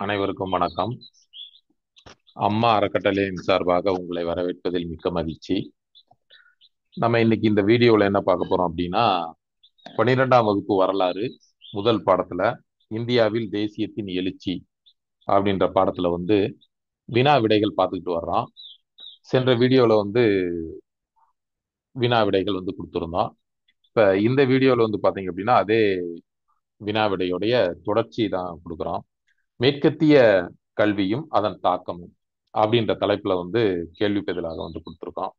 அனைவருக்கும் வணக்கம். அம்மா அறக்கட்டளையின் சார்பாக உங்களை வரவேற்பதில் மிக்க மகிழ்ச்சி. நம்ம இன்னைக்கு இந்த வீடியோவில் என்ன பார்க்க போறோம் அப்படின்னா, 12ஆம் வகுப்பு வரலாறு முதல் பாடத்துல இந்தியாவில் தேசியத்தின் எழுச்சி அப்படின்ற பாடத்துல வினா விடைகள் பார்த்துக்கிட்டு வர்றோம். சென்ற வீடியோல வினா விடைகள் கொடுத்துருந்தோம். இப்ப இந்த வீடியோல பாத்தீங்க அப்படின்னா அதே வினா விடையுடைய தொடர்ச்சி தான் கொடுக்குறோம். மேற்கத்திய கல்வியும் அதன் தாக்கமும் அப்படின்ற தலைப்புல கேள்வி பதிலாக கொடுத்துருக்கோம்.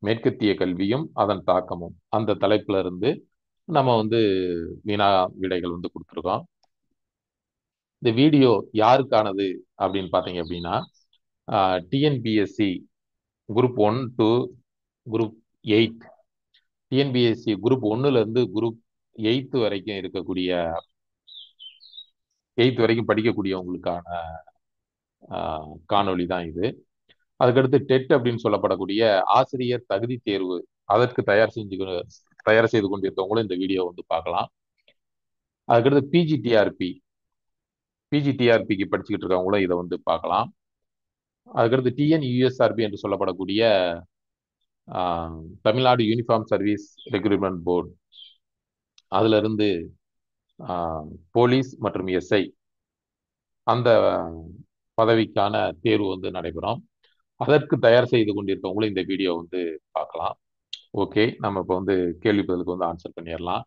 மேற்கத்திய கல்வியும் அதன் தாக்கமும் அந்த தலைப்புல இருந்து நம்ம வினா விடைகள் கொடுத்துருக்கோம். இந்த வீடியோ யாருக்கானது அப்படின்னு பார்த்தீங்க அப்படின்னா, TNPSC group 1 to group 8, TNPSC group 1ல இருந்து குரூப் 8 வரைக்கும் இருக்கக்கூடிய 8 வரைக்கும் படிக்கக்கூடியவங்களுக்கான காணொளி தான் இது. அதுக்கடுத்து டெட் அப்படின்னு சொல்லப்படக்கூடிய ஆசிரியர் தகுதி தேர்வு, அதற்கு தயார் செய்து கொண்டிருக்கவங்களும் இந்த வீடியோ பார்க்கலாம். அதுக்கடுத்து பிஜிடிஆர்பிக்கு படிச்சுக்கிட்டு இருக்கவங்களும் இதை பார்க்கலாம். அதுக்கடுத்து டிஎன்யூஎஸ்ஆர்பி என்று சொல்லப்படக்கூடிய Tamil Nadu uniform service recruitment board, அதுல இருந்து போலீஸ் மற்றும் எஸ்ஐ அந்த பதவிக்கான தேர்வு நடைபெறும். அதற்கு தயார் செய்து கொண்டிருக்கவங்களும் இந்த வீடியோ பார்க்கலாம். ஓகே, நம்ம இப்போ கேள்வி பதிலுக்கு ஆன்சர் பண்ணிடலாம்.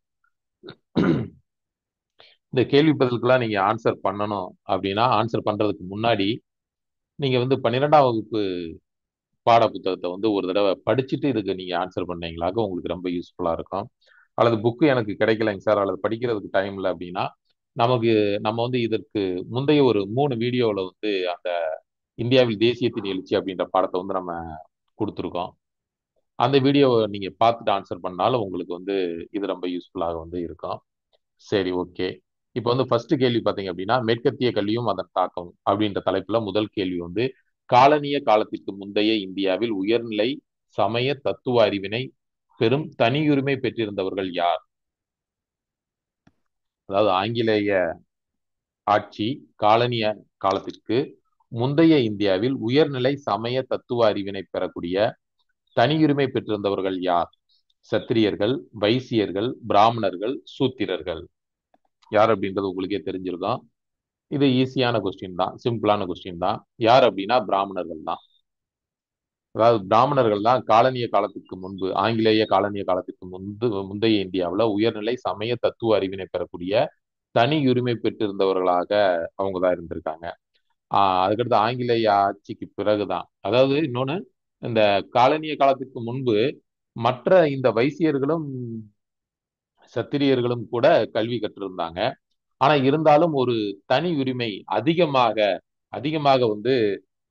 இந்த கேள்வி பதிலுக்கெல்லாம் நீங்க ஆன்சர் பண்ணணும் அப்படின்னா, ஆன்சர் பண்றதுக்கு முன்னாடி நீங்க 12ஆம் வகுப்பு பாட புத்தகத்தை ஒரு தடவை படிச்சுட்டு இதுக்கு நீங்க ஆன்சர் பண்ணீங்களாக உங்களுக்கு ரொம்ப யூஸ்ஃபுல்லா இருக்கும். அல்லது புக்கு எனக்கு கிடைக்கலைங்க சார், அல்லது படிக்கிறதுக்கு டைம் இல்லை அப்படின்னா, நம்ம இதற்கு முந்தைய ஒரு 3 வீடியோவில் அந்த இந்தியாவில் தேசியத்தின் எழுச்சி அப்படின்ற பாடத்தை நம்ம கொடுத்துருக்கோம். அந்த வீடியோவை நீங்க பார்த்துட்டு ஆன்சர் பண்ணாலும் உங்களுக்கு இது ரொம்ப யூஸ்ஃபுல்லாக இருக்கும். சரி, ஓகே. இப்போ ஃபர்ஸ்ட் கேள்வி பார்த்தீங்க அப்படின்னா, மேற்கத்திய கல்வியும் அதன் தாக்கம் அப்படின்ற தலைப்புல முதல் கேள்வி காலனிய காலத்திற்கு முந்தைய இந்தியாவில் உயர்நிலை சமய தத்துவ அறிவினை பெரும் தனியுரிமை பெற்றிருந்தவர்கள் யார்? அதாவது ஆங்கிலேய ஆட்சி காலனிய காலத்திற்கு முந்தைய இந்தியாவில் உயர்நிலை சமய தத்துவ அறிவினை பெறக்கூடிய தனியுரிமை பெற்றிருந்தவர்கள் யார்? சத்திரியர்கள், வைசியர்கள், பிராமணர்கள், சூத்திரர்கள். யார் அப்படின்றது உங்களுக்கே தெரிஞ்சிருக்கும். இது ஈஸியான கொஸ்டின் தான், சிம்பிளான கொஸ்டின் தான். யார் அப்படின்னா பிராமணர்கள் தான். அதாவது பிராமணர்கள் தான் காலனிய காலத்துக்கு முன்பு, ஆங்கிலேய காலனிய காலத்துக்கு முந்தைய இந்தியாவில் உயர்நிலை சமய தத்துவ அறிவினை பெறக்கூடிய தனி உரிமை பெற்றிருந்தவர்களாக அவங்க தான் இருந்திருக்காங்க. அதுக்கடுத்து ஆங்கிலேய ஆட்சிக்கு பிறகுதான், அதாவது இன்னொன்னு, இந்த காலனிய காலத்துக்கு முன்பு மற்ற இந்த வைசியர்களும் சத்திரியர்களும் கூட கல்வி கற்றிருந்தாங்க. ஆனா இருந்தாலும் ஒரு தனி உரிமை அதிகமாக அதிகமாக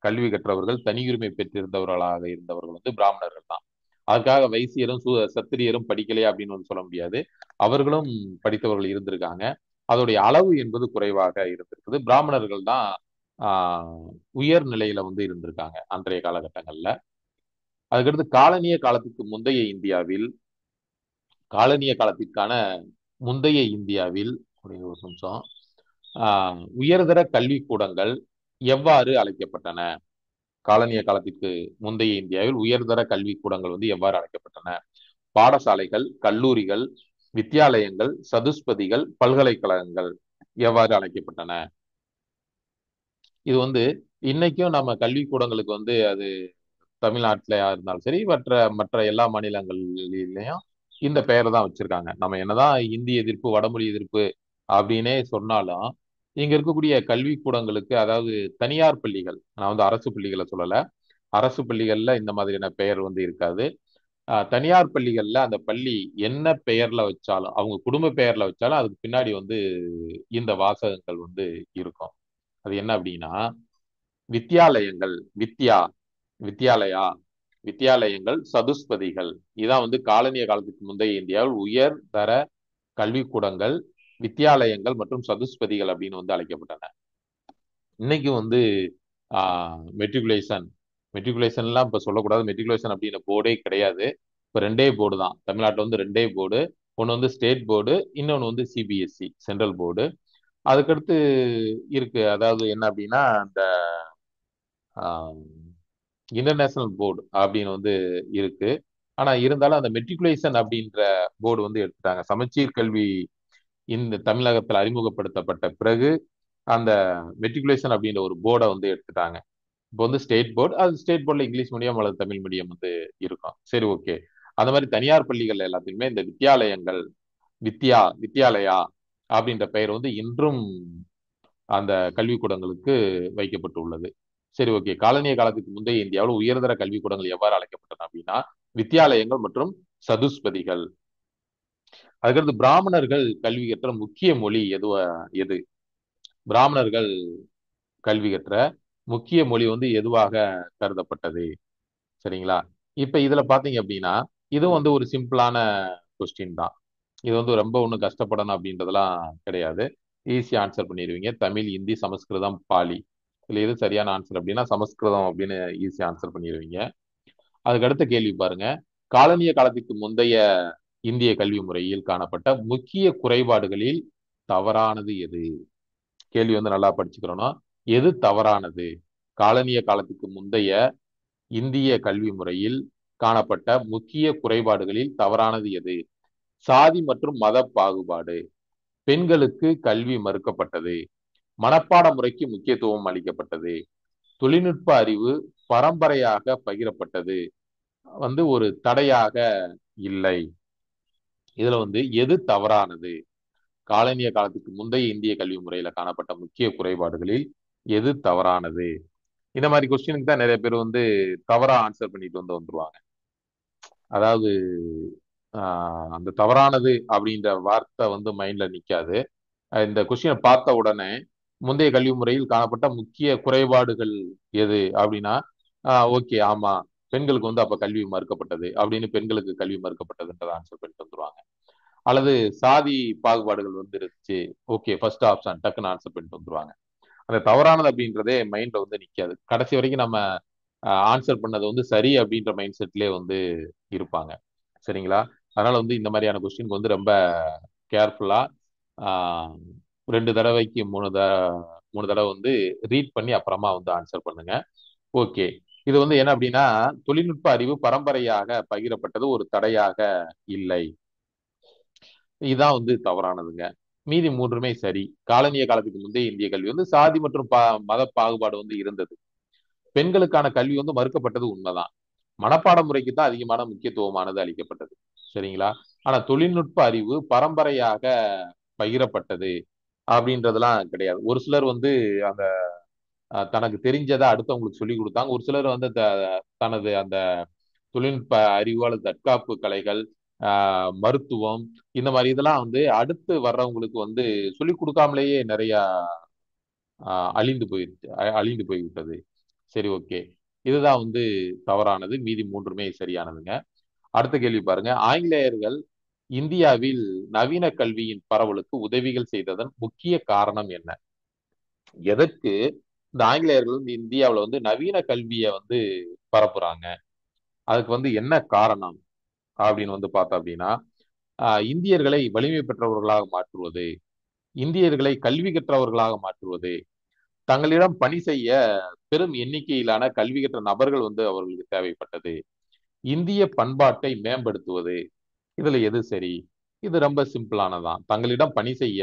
கல்வி கற்றவர்கள், தனியுரிமை பெற்றிருந்தவர்களாக இருந்தவர்கள் பிராமணர்கள் தான். அதுக்காக வைசியரும் சத்திரியரும் படிக்கலையா அப்படின்னு சொல்ல முடியாது. அவர்களும் படித்தவர்கள் இருந்திருக்காங்க. அதோடைய அளவு என்பது குறைவாக இருந்திருக்குது. பிராமணர்கள் தான் உயர் நிலையில இருந்திருக்காங்க அன்றைய காலகட்டங்கள்ல. அதுக்கடுத்து காலனிய காலத்துக்கு முந்தைய இந்தியாவில், காலனிய காலத்திற்கான முந்தைய இந்தியாவில் ஒரு நிமிஷம், உயர்தர கல்விக்கூடங்கள் எவ்வாறு அழைக்கப்பட்டன? காலனிய காலத்திற்கு முந்தைய இந்தியாவில் உயர்தர கல்விக்கூடங்கள் எவ்வாறு அழைக்கப்பட்டன? பாடசாலைகள், கல்லூரிகள், வித்தியாலயங்கள், சதுஷ்பதிகள், பல்கலைக்கழகங்கள் எவ்வாறு அழைக்கப்பட்டன? இது இன்னைக்கும் நம்ம கல்விக்கூடங்களுக்கு அது தமிழ்நாட்டில இருந்தாலும் சரி, மற்ற எல்லா மாநிலங்களிலையும் இந்த பெயரை தான் வச்சிருக்காங்க. நம்ம என்னதான் இந்தி எதிர்ப்பு, வடமொழி எதிர்ப்பு அப்படின்னே சொன்னாலும், இங்க இருக்கக்கூடிய கல்விக்கூடங்களுக்கு, அதாவது தனியார் பள்ளிகள், நான் அரசு பள்ளிகளை சொல்லல, அரசு பள்ளிகள்ல இந்த மாதிரியான பெயர் இருக்காது. தனியார் பள்ளிகள்ல அந்த பள்ளி என்ன பெயர்ல வச்சாலும், அவங்க குடும்ப பெயர்ல வச்சாலும் அதுக்கு பின்னாடி இந்த வாசகங்கள் இருக்கும். அது என்ன அப்படின்னா, வித்தியாலயங்கள், வித்யாலயா, வித்தியாலயங்கள், சதுஷ்பதிகள். இதான் காலனிய காலத்துக்கு முந்தைய இந்தியாவில் உயர் தர கல்விக்கூடங்கள், வித்தியாலயங்கள் மற்றும் சதுஷ்பதிகள் அப்படின்னு அழைக்கப்பட்டன. இன்னைக்கு மெட்ரிகுலேஷன் மெட்ரிகுலேஷன்லாம் இப்ப சொல்லக்கூடாது. மெட்ரிகுலேஷன் அப்படின்ற போர்டே கிடையாது. இப்ப 2 போர்டு தான் தமிழ்நாட்டில். 2 போர்டு. ஒன்று ஸ்டேட் போர்டு, இன்னொன்று சிபிஎஸ்சி சென்ட்ரல் போர்டு. அதுக்கடுத்து இருக்கு. அதாவது என்ன அப்படின்னா, இந்த இன்டர்நேஷனல் போர்டு அப்படின்னு வந்து இருக்கு. ஆனா இருந்தாலும் அந்த மெட்ரிகுலேஷன் அப்படின்ற போர்டு வந்து எடுத்துட்டாங்க. சமச்சீர் கல்வி இந்த தமிழகத்தில் அறிமுகப்படுத்தப்பட்ட பிறகு அந்த மெட்ரிகுலேஷன் அப்படின்ற ஒரு போர்டை வந்து எடுத்துட்டாங்க. இப்போ வந்து ஸ்டேட் போர்டு, அது ஸ்டேட் போர்டில் இங்கிலீஷ் மீடியம் அல்லது தமிழ் மீடியம் வந்து இருக்கும். சரி, ஓகே. அந்த மாதிரி தனியார் பள்ளிகள் எல்லாத்துக்குமே இந்த வித்யாலயங்கள், வித்யாலயா அப்படின்ற பெயர் வந்து இன்றும் அந்த கல்விக்கூடங்களுக்கு வைக்கப்பட்டுள்ளது. சரி, ஓகே. காலனிய காலத்துக்கு முந்தைய இந்தியாவில் உயர்தர கல்விக்கூடங்கள் எவ்வாறு அழைக்கப்பட்டன அப்படின்னா வித்யாலயங்கள் மற்றும் சதுஷ்பதிகள். அதுக்கடுத்து பிராமணர்கள் கல்வி கற்ற முக்கிய மொழி எது? பிராமணர்கள் கல்வி கற்ற முக்கிய மொழி வந்து எதுவாக கருதப்பட்டது? சரிங்களா? இப்ப இதுல பாத்தீங்க அப்படின்னா இது வந்து ஒரு சிம்பிளான கொஸ்டின் தான். இது வந்து ரொம்ப ஒன்றும் கஷ்டப்படணும் அப்படின்றதெல்லாம் கிடையாது. ஈஸியா ஆன்சர் பண்ணிடுவீங்க. தமிழ், இந்தி, சமஸ்கிருதம், பாலி. இதுல எது சரியான ஆன்சர் அப்படின்னா சமஸ்கிருதம் அப்படின்னு ஈஸியா ஆன்சர் பண்ணிடுவீங்க. அதுக்கு அடுத்த கேள்வி பாருங்க. காலனிய காலத்துக்கு முந்தைய இந்திய கல்வி முறையில் காணப்பட்ட முக்கிய குறைபாடுகளில் தவறானது எது? கேள்வி வந்து நல்லா படிச்சுக்கிறணும். எது தவறானது? காலனிய காலத்துக்கு முந்தைய இந்திய கல்வி முறையில் காணப்பட்ட முக்கிய குறைபாடுகளில் தவறானது எது? சாதி மற்றும் மத பாகுபாடு, பெண்களுக்கு கல்வி மறுக்கப்பட்டது, மனப்பாட முறைக்கு முக்கியத்துவம் அளிக்கப்பட்டது, தொழில்நுட்ப அறிவு பரம்பரையாக பகிரப்பட்டது வந்து ஒரு தடையாக இல்லை. இதுல வந்து எது தவறானது? காலனிய காலத்துக்கு முந்தைய இந்திய கல்வி முறையில காணப்பட்ட முக்கிய குறைபாடுகளில் எது தவறானது? இந்த மாதிரி கொஸ்டினுக்கு தான் நிறைய பேர் வந்து தவறா ஆன்சர் பண்ணிட்டு வந்துருவாங்க. அதாவது அந்த தவறானது அப்படின்ற வார்த்தை வந்து மைண்ட்ல நிக்காது. இந்த கொஸ்டினை பார்த்த உடனே முந்தைய கல்வி முறையில் காணப்பட்ட முக்கிய குறைபாடுகள் எது அப்படின்னா ஓகே, ஆமா, பெண்களுக்கு வந்து அப்ப கல்வி மறுக்கப்பட்டது அப்படின்னு பெண்களுக்கு கல்வி மறுக்கப்பட்டதுன்றதை ஆன்சர் பண்ணிட்டு வந்துருவாங்க. அல்லது சாதி பாகுபாடுகள் வந்து இருந்துச்சு, ஓகே, ஃபர்ஸ்ட் ஆப்ஷன் டக்குன்னு ஆன்சர் பண்ணிட்டு வந்துருவாங்க. அந்த தவறானது அப்படின்றதே மைண்ட்ல வந்து நிக்காது. கடைசி வரைக்கும் நம்ம ஆன்சர் பண்ணது வந்து சரி அப்படின்ற மைண்ட் செட்லயே வந்து இருப்பாங்க. சரிங்களா? அதனால வந்து இந்த மாதிரியான கொஸ்டினுக்கு வந்து ரொம்ப கேர்ஃபுல்லா 2 தடவைக்கு 3 தடவை வந்து ரீட் பண்ணி அப்புறமா வந்து ஆன்சர் பண்ணுங்க. ஓகே. இது வந்து என்ன அப்படின்னா தொழில்நுட்ப அறிவு பரம்பரையாக பகிரப்பட்டது ஒரு தடையாக இல்லை. இதுதான் வந்து தவறானதுங்க. மீதி மூன்றுமே சரி. காலனிய காலத்துக்கு முந்தைய இந்திய கல்வி வந்து சாதி மற்றும் மத பாகுபாடு வந்து இருந்தது. பெண்களுக்கான கல்வி வந்து மறுக்கப்பட்டது உண்மைதான். மனப்பாட முறைக்கு தான் அதிகமான முக்கியத்துவமானது அளிக்கப்பட்டது. சரிங்களா? ஆனா தொழில்நுட்ப அறிவு பரம்பரையாக பகிரப்பட்டது அப்படின்றதெல்லாம் கிடையாது. ஒரு சிலர் வந்து அந்த தனக்கு தெரிஞ்சதை அடுத்தவங்களுக்கு சொல்லி கொடுத்தாங்க. ஒரு சிலர் வந்து தனது அந்த தொழில்நுட்ப அறிவு அல்லது தற்காப்பு கலைகள், மருத்துவம், இந்த மாதிரி இதெல்லாம் வந்து அடுத்து வர்றவங்களுக்கு வந்து சொல்லிக் கொடுக்காமலேயே நிறைய அழிந்து போய்விட்டது. சரி, ஓகே. இதுதான் வந்து தவறானது. மீதி மூன்றுமே சரியானதுங்க. அடுத்த கேள்வி பாருங்க. ஆங்கிலேயர்கள் இந்தியாவில் நவீன கல்வியின் பரவலுக்கு உதவிகள் செய்ததன் முக்கிய காரணம் என்ன? எதற்கு இந்த ஆங்கிலேயர்கள் வந்து இந்தியாவில் வந்து நவீன கல்வியை வந்து பரப்புறாங்க? அதுக்கு வந்து என்ன காரணம் அப்படின்னு வந்து பார்த்தோம் அப்படின்னா இந்தியர்களை வலிமை பெற்றவர்களாக மாற்றுவது, இந்தியர்களை கல்வி கற்றவர்களாக மாற்றுவது, தங்களிடம் பணி செய்ய பெரும் எண்ணிக்கையிலான கல்வி கற்ற நபர்கள் வந்து அவர்களுக்கு தேவைப்பட்டது, இந்திய பண்பாட்டை மேம்படுத்துவது. இதுல எது சரி? இது ரொம்ப சிம்பிளானதான். தங்களிடம் பணி செய்ய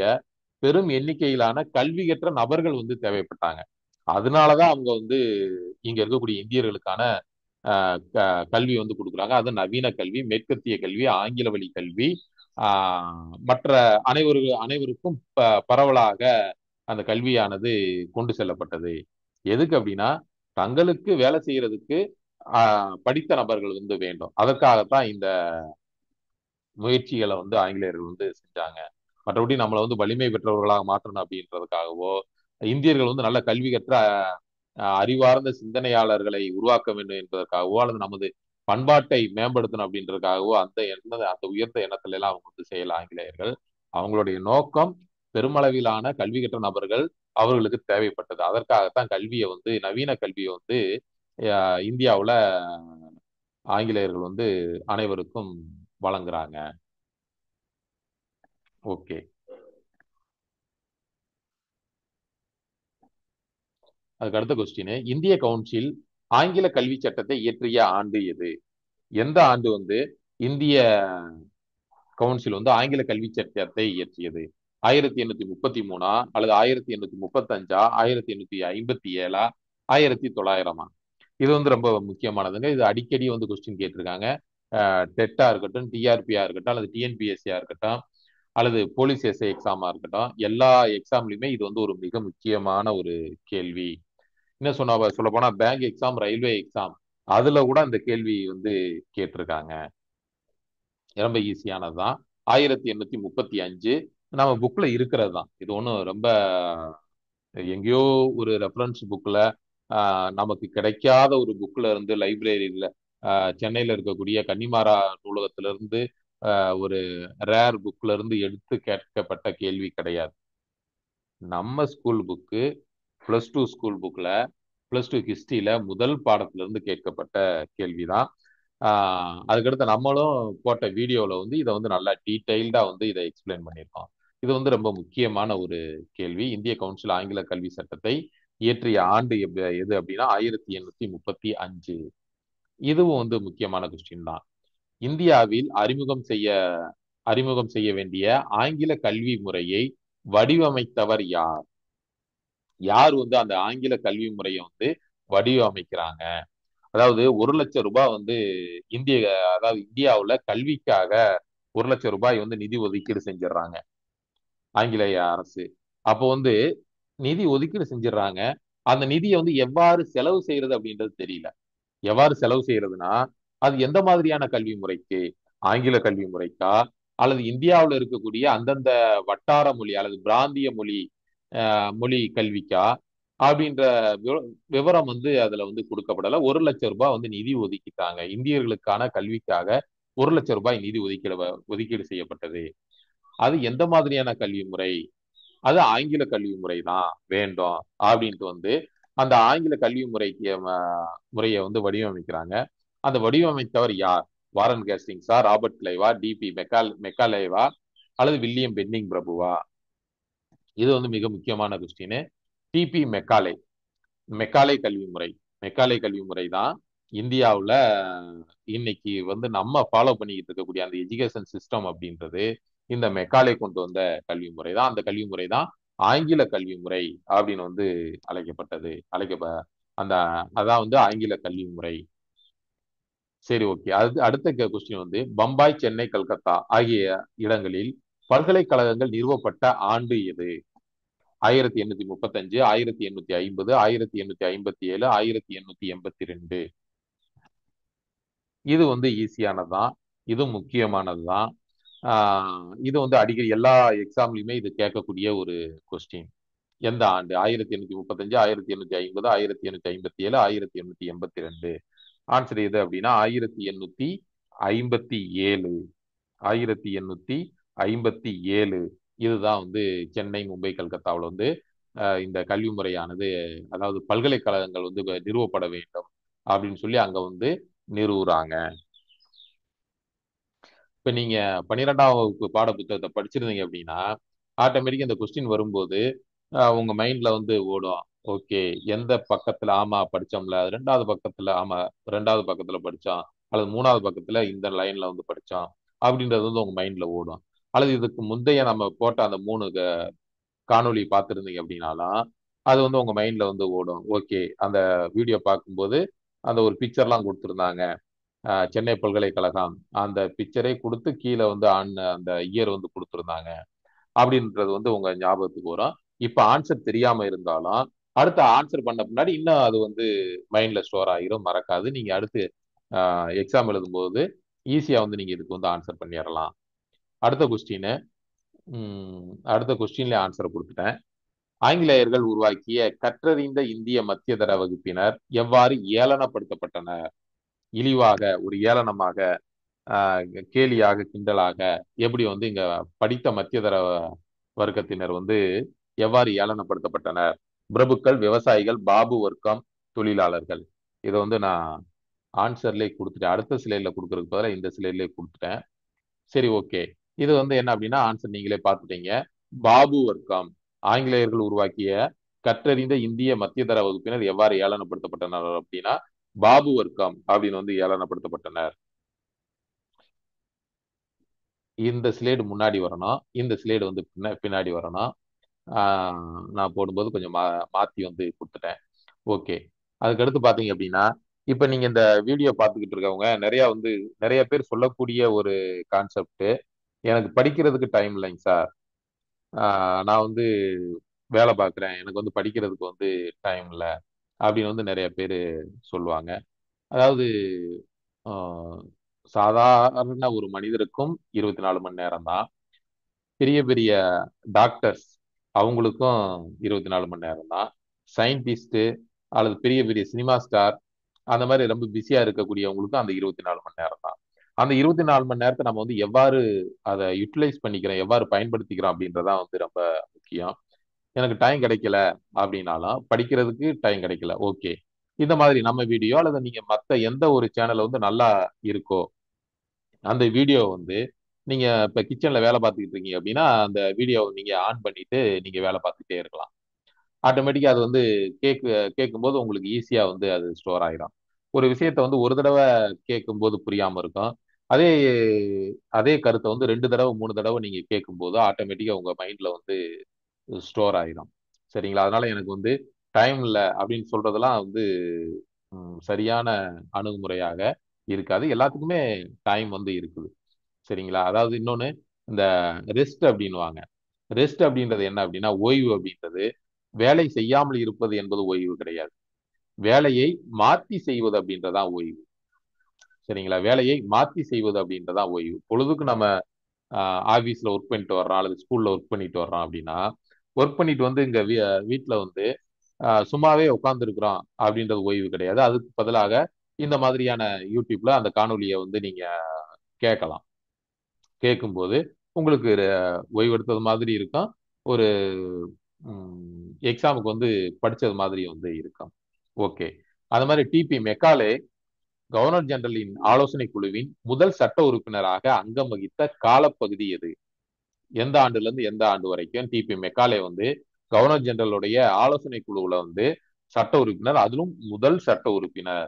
பெரும் எண்ணிக்கையிலான கல்வி கற்ற நபர்கள் வந்து தேவைப்பட்டாங்க. அதனாலதான் அவங்க வந்து இங்க இருக்கக்கூடிய இந்தியர்களுக்கான கல்வி வந்து கொடுக்குறாங்க. அது நவீன கல்வி, மேற்கத்திய கல்வி, ஆங்கில வழி கல்வி, மற்ற அனைவருக்கும் பரவலாக அந்த கல்வியானது கொண்டு செல்லப்பட்டது. எதுக்கு அப்படின்னா தங்களுக்கு வேலை செய்யறதுக்கு படித்த நபர்கள் வந்து வேண்டும். அதற்காகத்தான் இந்த முயற்சிகளை வந்து ஆங்கிலேயர்கள் வந்து செஞ்சாங்க. மற்றபடி நம்மளை வந்து வலிமை பெற்றவர்களாக மாற்றணும் அப்படின்றதுக்காகவோ, இந்தியர்கள் வந்து நல்ல கல்வி கற்ற அறிவார்ந்த சிந்தனையாளர்களை உருவாக்க வேண்டும் என்பதற்காகவோ, அல்லது நமது பண்பாட்டை மேம்படுத்தணும் அப்படின்றதுக்காகவோ அந்த உயர்ந்த எண்ணத்துல எல்லாம் அவங்க வந்து செய்யல ஆங்கிலேயர்கள். அவங்களுடைய நோக்கம் பெருமளவிலான கல்வி கற்ற நபர்கள் அவர்களுக்கு தேவைப்பட்டது. அதற்காகத்தான் கல்வியை வந்து நவீன கல்வியை வந்து இந்தியாவுல ஆங்கிலேயர்கள் வந்து அனைவருக்கும் வழங்குறாங்க. ஓகே. அதுக்கு அடுத்த கொஸ்டின், இந்திய கவுன்சில் ஆங்கில கல்வி சட்டத்தை இயற்றிய ஆண்டு எது? எந்த ஆண்டு வந்து இந்திய கவுன்சில் வந்து ஆங்கில கல்வி சட்டத்தை இயற்றியது? 1833 அல்லது 1835 1857 1900? இது வந்து ரொம்ப முக்கியமானதுங்க. இது அடிக்கடி வந்து கொஸ்டின் கேட்டிருக்காங்க. டெட்டா இருக்கட்டும், டிஆர்பியா இருக்கட்டும், அல்லது டிஎன்பிஎஸ்சியா இருக்கட்டும், அல்லது போலீஸ் எஸ்ஐ எக்ஸாமா இருக்கட்டும், எல்லா எக்ஸாம்லயுமே இது வந்து ஒரு மிக முக்கியமான ஒரு கேள்வி. இன்னும் சொல்ல போனா பேங்க் எக்ஸாம், ரயில்வே எக்ஸாம், அதுல கூட அந்த கேள்வி வந்து கேட்டிருக்காங்க. ரொம்ப ஈஸியானது தான். 1835 நம்ம புக்ல இருக்கிறது தான். இது ஒன்றும் ரொம்ப எங்கேயோ ஒரு ரெஃபரன்ஸ் புக்ல நமக்கு கிடைக்காத ஒரு புக்ல இருந்து லைப்ரரியில சென்னையில இருக்கக்கூடிய கன்னிமாரா நூலகத்துல இருந்து ஒரு ரேர் புக்ல இருந்து எடுத்து கேட்கப்பட்ட கேள்வி கிடையாது. நம்ம ஸ்கூல் புக்கு, +2 ஸ்கூல் புக்ல +2 ஹிஸ்டரியில முதல் பாடத்துல இருந்து கேட்கப்பட்ட கேள்விதான். அதுக்கடுத்து நம்மளும் போட்ட வீடியோல வந்து இதை வந்து நல்லா டீடைல்டா வந்து இதை எக்ஸ்பிளைன் பண்ணியிருக்கோம். இது வந்து ரொம்ப முக்கியமான ஒரு கேள்வி. இந்திய கவுன்சில் ஆங்கில கல்வி சட்டத்தை இயற்றிய ஆண்டு எது அப்படின்னா 1835. இதுவும் வந்து முக்கியமான கொஸ்டின் தான். இந்தியாவில் அறிமுகம் செய்ய வேண்டிய ஆங்கில கல்வி முறையை வடிவமைத்தவர் யார்? யார் வந்து அந்த ஆங்கில கல்வி முறையை வந்து வடிவமைக்கிறாங்க? அதாவது 1 லட்சம் ரூபாய் வந்து இந்திய அதாவது இந்தியாவுல கல்விக்காக 1 லட்சம் ரூபாய் வந்து நிதி ஒதுக்கீடு செஞ்சிடறாங்க ஆங்கிலேய அரசு. அப்போ வந்து நிதி ஒதுக்கீடு செஞ்சிடறாங்க. அந்த நிதியை வந்து எவ்வாறு செலவு செய்யறது அப்படின்றது தெரியல. எவ்வாறு செலவு செய்யறதுன்னா, அது எந்த மாதிரியான கல்வி முறைக்கு? ஆங்கில கல்வி முறைக்கா, அல்லது இந்தியாவில் இருக்கக்கூடிய அந்தந்த வட்டார மொழி அல்லது பிராந்திய மொழி கல்விக்கா அப்படின்ற விவரம் வந்து அதுல வந்து கொடுக்கப்படல. 1 லட்சம் ரூபாய் வந்து நிதி ஒதுக்கிட்டாங்க. இந்தியர்களுக்கான கல்விக்காக 1 லட்சம் ரூபாய் நிதி ஒதுக்கீடு செய்யப்பட்டது. அது எந்த மாதிரியான கல்வி முறை? அது ஆங்கில கல்வி முறை தான் வேண்டும் அப்படின்ட்டு வந்து அந்த ஆங்கில கல்வி முறையை வந்து வடிவமைக்கிறாங்க. அந்த வடிவமைத்தவர் யார்? வாரன் கேஸ்டிங்ஸா, ராபர்ட் கிளைவா, டிபி மெக்காலேவா, அல்லது வில்லியம் பென்னிங் பிரபுவா? இது வந்து மிக முக்கியமான கொஸ்டின். டிபி மெக்காலே கல்வி முறை. மெக்காலே கல்வி முறை தான் இந்தியாவில் இன்னைக்கு வந்து நம்ம ஃபாலோ பண்ணிக்கிட்டு இருக்கக்கூடிய அந்த எஜுகேஷன் சிஸ்டம் அப்படின்றது இந்த மெக்காலே கொண்டு வந்த கல்வி முறை தான். அந்த கல்வி முறை தான் ஆங்கில கல்வி முறை அப்படின்னு வந்து அழைக்கப்பட்டது. அந்த அதான் வந்து ஆங்கில கல்வி முறை. சரி, ஓகே. அடுத்த கொஸ்டின் வந்து பம்பாய், சென்னை, கல்கத்தா ஆகிய இடங்களில் பல்கலைக்கழகங்கள் நிறுவப்பட்ட ஆண்டு எது? 1835, 1850, 1857, 1882. இது வந்து ஈஸியானதுதான். இது முக்கியமானதுதான். இது வந்து அடிக்கடி எல்லா எக்ஸாம்லயுமே இது கேட்கக்கூடிய ஒரு கொஸ்டின். எந்த ஆண்டு? 1835, 1850, 1857, 1882. ஆன்சர் எது அப்படின்னா 1857. 1857. இதுதான் வந்து சென்னை, மும்பை, கல்கத்தாவில் வந்து இந்த கல்வி முறையானது, அதாவது பல்கலைக்கழகங்கள் வந்து நிறுவப்பட வேண்டும் அப்படின்னு சொல்லி அங்க வந்து நிறுவுறாங்க. இப்ப நீங்க 12ஆம் வகுப்பு பாட புத்தகத்தை படிச்சிருந்தீங்க அப்படின்னா ஆட்டோமேட்டிக்கா இந்த கொஸ்டின் வரும்போது உங்க மைண்ட்ல வந்து ஓடும். ஓகே, எந்த பக்கத்துல ஆமா படிச்சோம்ல, 2வது பக்கத்துல ஆமா 2வது பக்கத்துல படிச்சோம், அல்லது 3வது பக்கத்துல இந்த லைன்ல வந்து படிச்சோம் அப்படின்றது வந்து உங்க மைண்ட்ல ஓடும். அல்லது இதுக்கு முந்தைய நம்ம போட்ட அந்த 3 காணொளி பார்த்துருந்தீங்க அப்படின்னாலும் அது வந்து உங்க மைண்ட்ல வந்து ஓடும். ஓகே, அந்த வீடியோ பார்க்கும்போது அந்த ஒரு பிக்சர்லாம் கொடுத்துருந்தாங்க, சென்னை பல்கலைக்கழகம் அந்த பிக்சரை கொடுத்து கீழே வந்து அந்த இயர் வந்து கொடுத்துருந்தாங்க அப்படின்றது வந்து உங்க ஞாபகத்துக்கு வரும். இப்ப ஆன்சர் தெரியாம இருந்தாலும் அடுத்த ஆன்சர் பண்ண பின்னாடி இன்னும் அது வந்து மைண்ட்ல ஸ்டோர் ஆகிரும், மறக்காது. நீங்க அடுத்து எக்ஸாம் எழுதும்போது ஈஸியா வந்து நீங்க இதுக்கு வந்து ஆன்சர் பண்ணிடலாம். அடுத்த கொஸ்டின், அடுத்த கொஸ்டின்ல ஆன்சர் கொடுத்துட்டேன். ஆங்கிலேயர்கள் உருவாக்கிய கற்றறிந்த இந்திய மத்தியதர வகுப்பினர் எவ்வாறு ஏளனப்படுத்தப்பட்டனர்? இழிவாக, ஒரு ஏளனமாக, கேலியாக, கிண்டலாக எப்படி வந்து இங்க படித்த மத்தியதர வர்க்கத்தினர் வந்து எவ்வாறு ஏளனப்படுத்தப்பட்டனர்? பிரபுக்கள், விவசாயிகள், பாபு வர்க்கம், தொழிலாளர்கள். இதை வந்து நான் ஆன்சர்லேயே கொடுத்துட்டேன். அடுத்த ஸ்லைட்ல கொடுக்கறதுக்கு பதிலாக இந்த ஸ்லைட்லேயே கொடுத்துட்டேன். சரி, ஓகே. இது வந்து என்ன அப்படின்னா ஆன்சர் நீங்களே பார்த்துட்டீங்க. பாபு வர்க்கம், ஆங்கிலேயர்கள் உருவாக்கிய கற்றறிந்த இந்திய மத்தியதர வகுப்பினர் எவ்வாறு ஏளனப்படுத்தப்பட்டனர் அப்படின்னா பாபு வர்க்கம் அப்படின்னு வந்து ஏளனப்படுத்தப்பட்டனர். இந்த ஸ்லேடு முன்னாடி வரணும், இந்த ஸ்லேடு வந்து பின்னாடி வரணும். நான் போடும்போது கொஞ்சம் மாத்தி வந்து கொடுத்துட்டேன். ஓகே. அதுக்கடுத்து பாத்தீங்க அப்படின்னா இப்ப நீங்க இந்த வீடியோ பார்த்துக்கிட்டு இருக்கவங்க நிறைய பேர் சொல்லக்கூடிய ஒரு கான்செப்ட், எனக்கு படிக்கிறதுக்கு டைம் இல்லைங்க சார். நான் வந்து வேலை பார்க்குறேன், எனக்கு வந்து படிக்கிறதுக்கு வந்து டைம் இல்லை அப்படின்னு வந்து நிறைய பேர் சொல்லுவாங்க. அதாவது ஆஹ், சாதாரண ஒரு மனிதருக்கும் 24 மணி நேரம் தான். பெரிய பெரிய டாக்டர்ஸ் அவங்களுக்கும் 24 மணி நேரம் தான். சயின்டிஸ்ட் அல்லது பெரிய பெரிய சினிமா ஸ்டார் அந்த மாதிரி ரொம்ப பிஸியா இருக்கக்கூடியவங்களுக்கும் அந்த 24 மணி நேரம் தான். அந்த 24 மணி நேரத்தை நம்ம வந்து எவ்வாறு அதை யூட்டிலைஸ் பண்ணிக்கிறோம், எவ்வாறு பயன்படுத்திக்கிறோம் அப்படின்றதான் வந்து ரொம்ப முக்கியம். எனக்கு டைம் கிடைக்கல அப்படின்னாலும் படிக்கிறதுக்கு டைம் கிடைக்கல, ஓகே. இந்த மாதிரி நம்ம வீடியோ அல்லது நீங்க மத்த எந்த ஒரு சேனல் வந்து நல்லா இருக்கோ அந்த வீடியோ வந்து நீங்க இப்ப கிச்சன்ல வேலை பார்த்துக்கிட்டு இருக்கீங்க அப்படின்னா அந்த வீடியோ நீங்க ஆன் பண்ணிட்டு நீங்க வேலை பார்த்துட்டே இருக்கலாம். ஆட்டோமேட்டிக்கா அது வந்து கேக்கு கேட்கும்போது உங்களுக்கு ஈஸியா வந்து அது ஸ்டோர் ஆயிடும். ஒரு விஷயத்த வந்து ஒரு தடவை கேட்கும்போது புரியாம இருக்கும். அதே அதே கருத்தை வந்து 2 தடவை 3 தடவை நீங்க கேட்கும்போது ஆட்டோமேட்டிக்கா உங்க மைண்ட்ல வந்து ஸ்டோர் ஆயிடும். சரிங்களா? அதனால எனக்கு வந்து டைம் இல்லை அப்படின்னு சொல்றதெல்லாம் வந்து சரியான அணுகுமுறையாக இருக்காது. எல்லாத்துக்குமே டைம் வந்து இருக்குது. சரிங்களா? அதாவது இன்னொன்னு, இந்த ரெஸ்ட் அப்படின்னுவாங்க. ரெஸ்ட் அப்படின்றது என்ன அப்படின்னா ஓய்வு அப்படின்றது வேலை செய்யாமல் இருப்பது என்பது ஓய்வு கிடையாது. வேலையை மாத்தி செய்வது அப்படின்றதான் ஓய்வு. சரிங்களா? வேலையை மாத்தி செய்வது அப்படின்றதான் ஓய்வு. பொழுதுக்கு நம்ம ஆபீஸ்ல ஒர்க் பண்ணிட்டு வர்றோம் அல்லது ஸ்கூல்ல ஒர்க் பண்ணிட்டு வர்றோம் அப்படின்னா ஒர்க் பண்ணிட்டு வந்து இங்க வீட்டுல வந்து சும்மாவே உட்கார்ந்து இருக்கிறோம் அப்படின்றது ஓய்வு கிடையாது. அதுக்கு பதிலாக இந்த மாதிரியான யூடியூப்ல அந்த காணொலியை வந்து நீங்க கேட்கலாம். கேட்கும்போது உங்களுக்கு ஓய்வெடுத்தது மாதிரி இருக்கும். ஒரு எக்ஸாமுக்கு வந்து படிச்சது மாதிரி வந்து இருக்கும். ஓகே. அது மாதிரி டிபி மெக்காலே கவர்னர் ஜெனரலின் ஆலோசனை குழுவின் முதல் சட்ட உறுப்பினராக அங்கம் வகித்த காலப்பகுதி எது? எந்த ஆண்டுல இருந்து எந்த ஆண்டு வரைக்கும் டிபி மெக்காலே வந்து கவர்னர் ஜெனரலுடைய ஆலோசனை குழுவுல வந்து சட்ட உறுப்பினர், அதிலும் முதல் சட்ட உறுப்பினர்.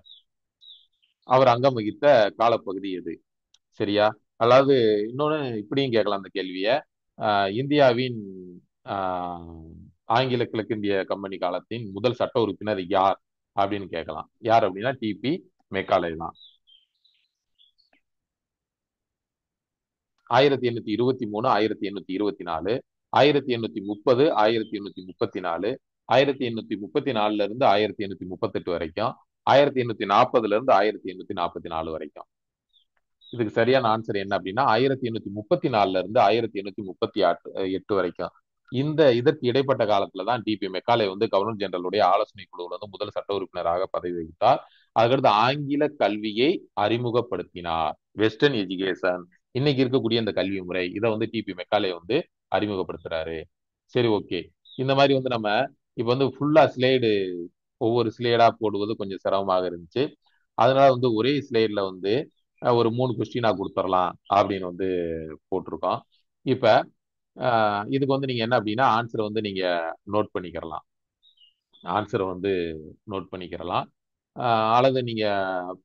அவர் அங்கம் வகித்த காலப்பகுதி எது? சரியா? அதாவது இன்னொன்னு இப்படியும் கேட்கலாம் அந்த கேள்விய. இந்தியாவின் ஆஹ், ஆங்கில கிழக்கிந்திய கம்பெனி காலத்தின் முதல் சட்ட உறுப்பினர் யார் அப்படின்னு கேட்கலாம். யார் அப்படின்னா டிபி மெக்காலே தான். 1823, 1824, 1830, 1834, 1834 இருந்து 1838 வரைக்கும், 1840 இருந்து 1844 வரைக்கும். இதுக்கு சரியான ஆன்சர் என்ன அப்படின்னா 1834 இருந்து 1838 வரைக்கும். இதற்கு இடைப்பட்ட காலத்துல தான் டிபி மெக்காலே வந்து கவர்னர் ஜெனரலுடைய ஆலோசனை குழுவில் வந்து முதல் சட்ட உறுப்பினராக பதவி வகித்தார். அதுக்கடுத்து ஆங்கில கல்வியை அறிமுகப்படுத்தினார். வெஸ்டர்ன் எஜுகேஷன், இன்னைக்கு இருக்கக்கூடிய இந்த கல்வி முறை, இதை வந்து டிபி மெக்காலே வந்து அறிமுகப்படுத்துறாரு. சரி, ஓகே. இந்த மாதிரி வந்து நம்ம இப்ப வந்து ஃபுல்லா ஸ்லைடு, ஒவ்வொரு ஸ்லைடா போடுவது கொஞ்சம் சிரமமாக இருந்துச்சு. அதனால வந்து ஒரே ஸ்லைட்ல வந்து ஒரு 3 கொஸ்டினா கொடுத்துடலாம் அப்படின்னு வந்து போட்டிருக்கோம். இப்ப இதுக்கு வந்து நீங்க என்ன அப்படின்னா ஆன்சரை வந்து நீங்க நோட் பண்ணிக்கிறலாம். ஆன்சரை வந்து நோட் பண்ணிக்கிறலாம். அல்லது நீங்க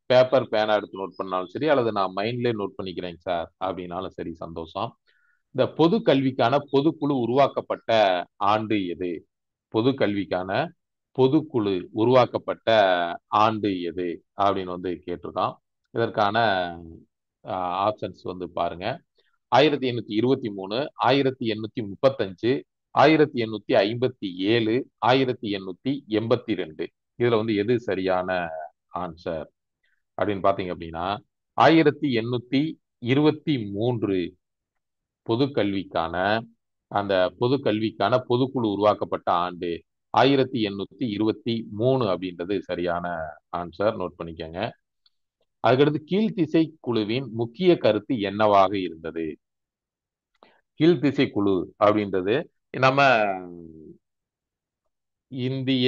பேப்பர் பேனா எடுத்து நோட் பண்ணாலும் சரி, அல்லது நான் மைண்ட்லயே நோட் பண்ணிக்கிறேன் சார் அப்படின்னாலும் சரி, சந்தோஷம். இந்த பொது கல்விக்கான பொதுக்குழு உருவாக்கப்பட்ட ஆண்டு எது? பொது கல்விக்கான பொதுக்குழு உருவாக்கப்பட்ட ஆண்டு எது அப்படின்னு வந்து கேட்டிருக்கான். இதற்கான ஆப்ஷன்ஸ் வந்து பாருங்க. 1823, 1835, 1857, 1882. இதுல வந்து எது சரியான ஆன்சர் அப்படின்னு பாத்தீங்க அப்படின்னா 1823 பொது கல்விக்கான அந்த பொது கல்விக்கான பொதுக்குழு உருவாக்கப்பட்ட ஆண்டு 1823 அப்படின்றது சரியான ஆன்சர். நோட் பண்ணிக்கோங்க. அதுக்கடுத்து கீழ்த்திசை குழுவின் முக்கிய கருத்து என்னவாக இருந்தது? கீழ்த்திசை குழு அப்படின்றது நம்ம இந்திய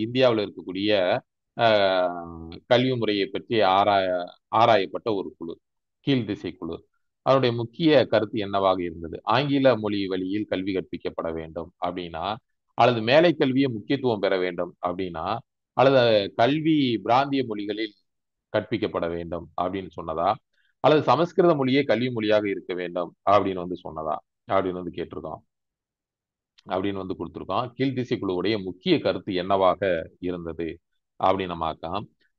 இந்தியாவில் இருக்கக்கூடிய கல்வி முறையை பற்றி ஆராயப்பட்ட ஒரு குழு, கீழ்த்திசை குழு. அதனுடைய முக்கிய கருத்து என்னவாக இருந்தது? ஆங்கில மொழி வழியில் கல்வி கற்பிக்கப்பட வேண்டும் அப்படின்னா அல்லது மேலை கல்வியை முக்கியத்துவம் பெற வேண்டும் அப்படின்னா, அல்லது கல்வி பிராந்திய மொழிகளில் கற்பிக்கப்பட வேண்டும் அப்படின்னு சொன்னதா, அல்லது சமஸ்கிருத மொழியே கல்வி மொழியாக இருக்க வேண்டும் அப்படின்னு வந்து சொன்னதா அப்படின்னு வந்து கேட்டிருக்கோம். அப்படின்னு வந்து கொடுத்திருக்கோம். கீழ்த்திசை குழுவுடைய முக்கிய கருத்து என்னவாக இருந்தது அப்படின்னமாக்கா,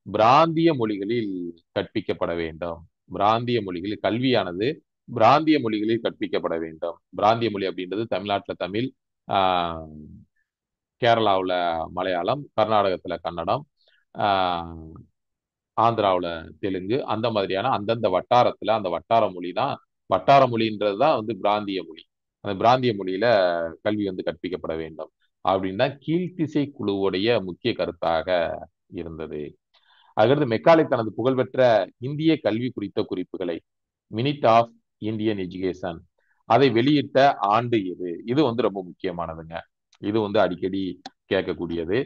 பிராந்திய மொழிகளில் கற்பிக்கப்பட வேண்டும். பிராந்திய மொழிகளில் கல்வியானது பிராந்திய மொழிகளில் கற்பிக்கப்பட வேண்டும். பிராந்திய மொழி அப்படின்றது தமிழ்நாட்டுல தமிழ், ஆஹ் கேரளாவுல மலையாளம், கர்நாடகத்துல கன்னடம், ஆஹ் ஆந்திராவுல தெலுங்கு, அந்த மாதிரியான அந்தந்த வட்டாரத்துல அந்த வட்டார மொழி தான், வட்டார மொழின்றது தான் வந்து பிராந்திய மொழி. அந்த பிராந்திய மொழியில கல்வி வந்து கற்பிக்கப்பட வேண்டும் அப்படின்னு தான் கீழ்த்திசை குழுவுடைய முக்கிய கருத்தாக இருந்தது. அதுக்கடுத்து மெக்காலே தனது புகழ்பெற்ற இந்திய கல்வி குறித்த குறிப்புகளை, மினிட் ஆஃப் இந்தியன் எஜுகேஷன், அதை வெளியிட்ட ஆண்டு எது? இது வந்து ரொம்ப முக்கியமானதுங்க. இது வந்து அடிக்கடி கேட்கக்கூடியது.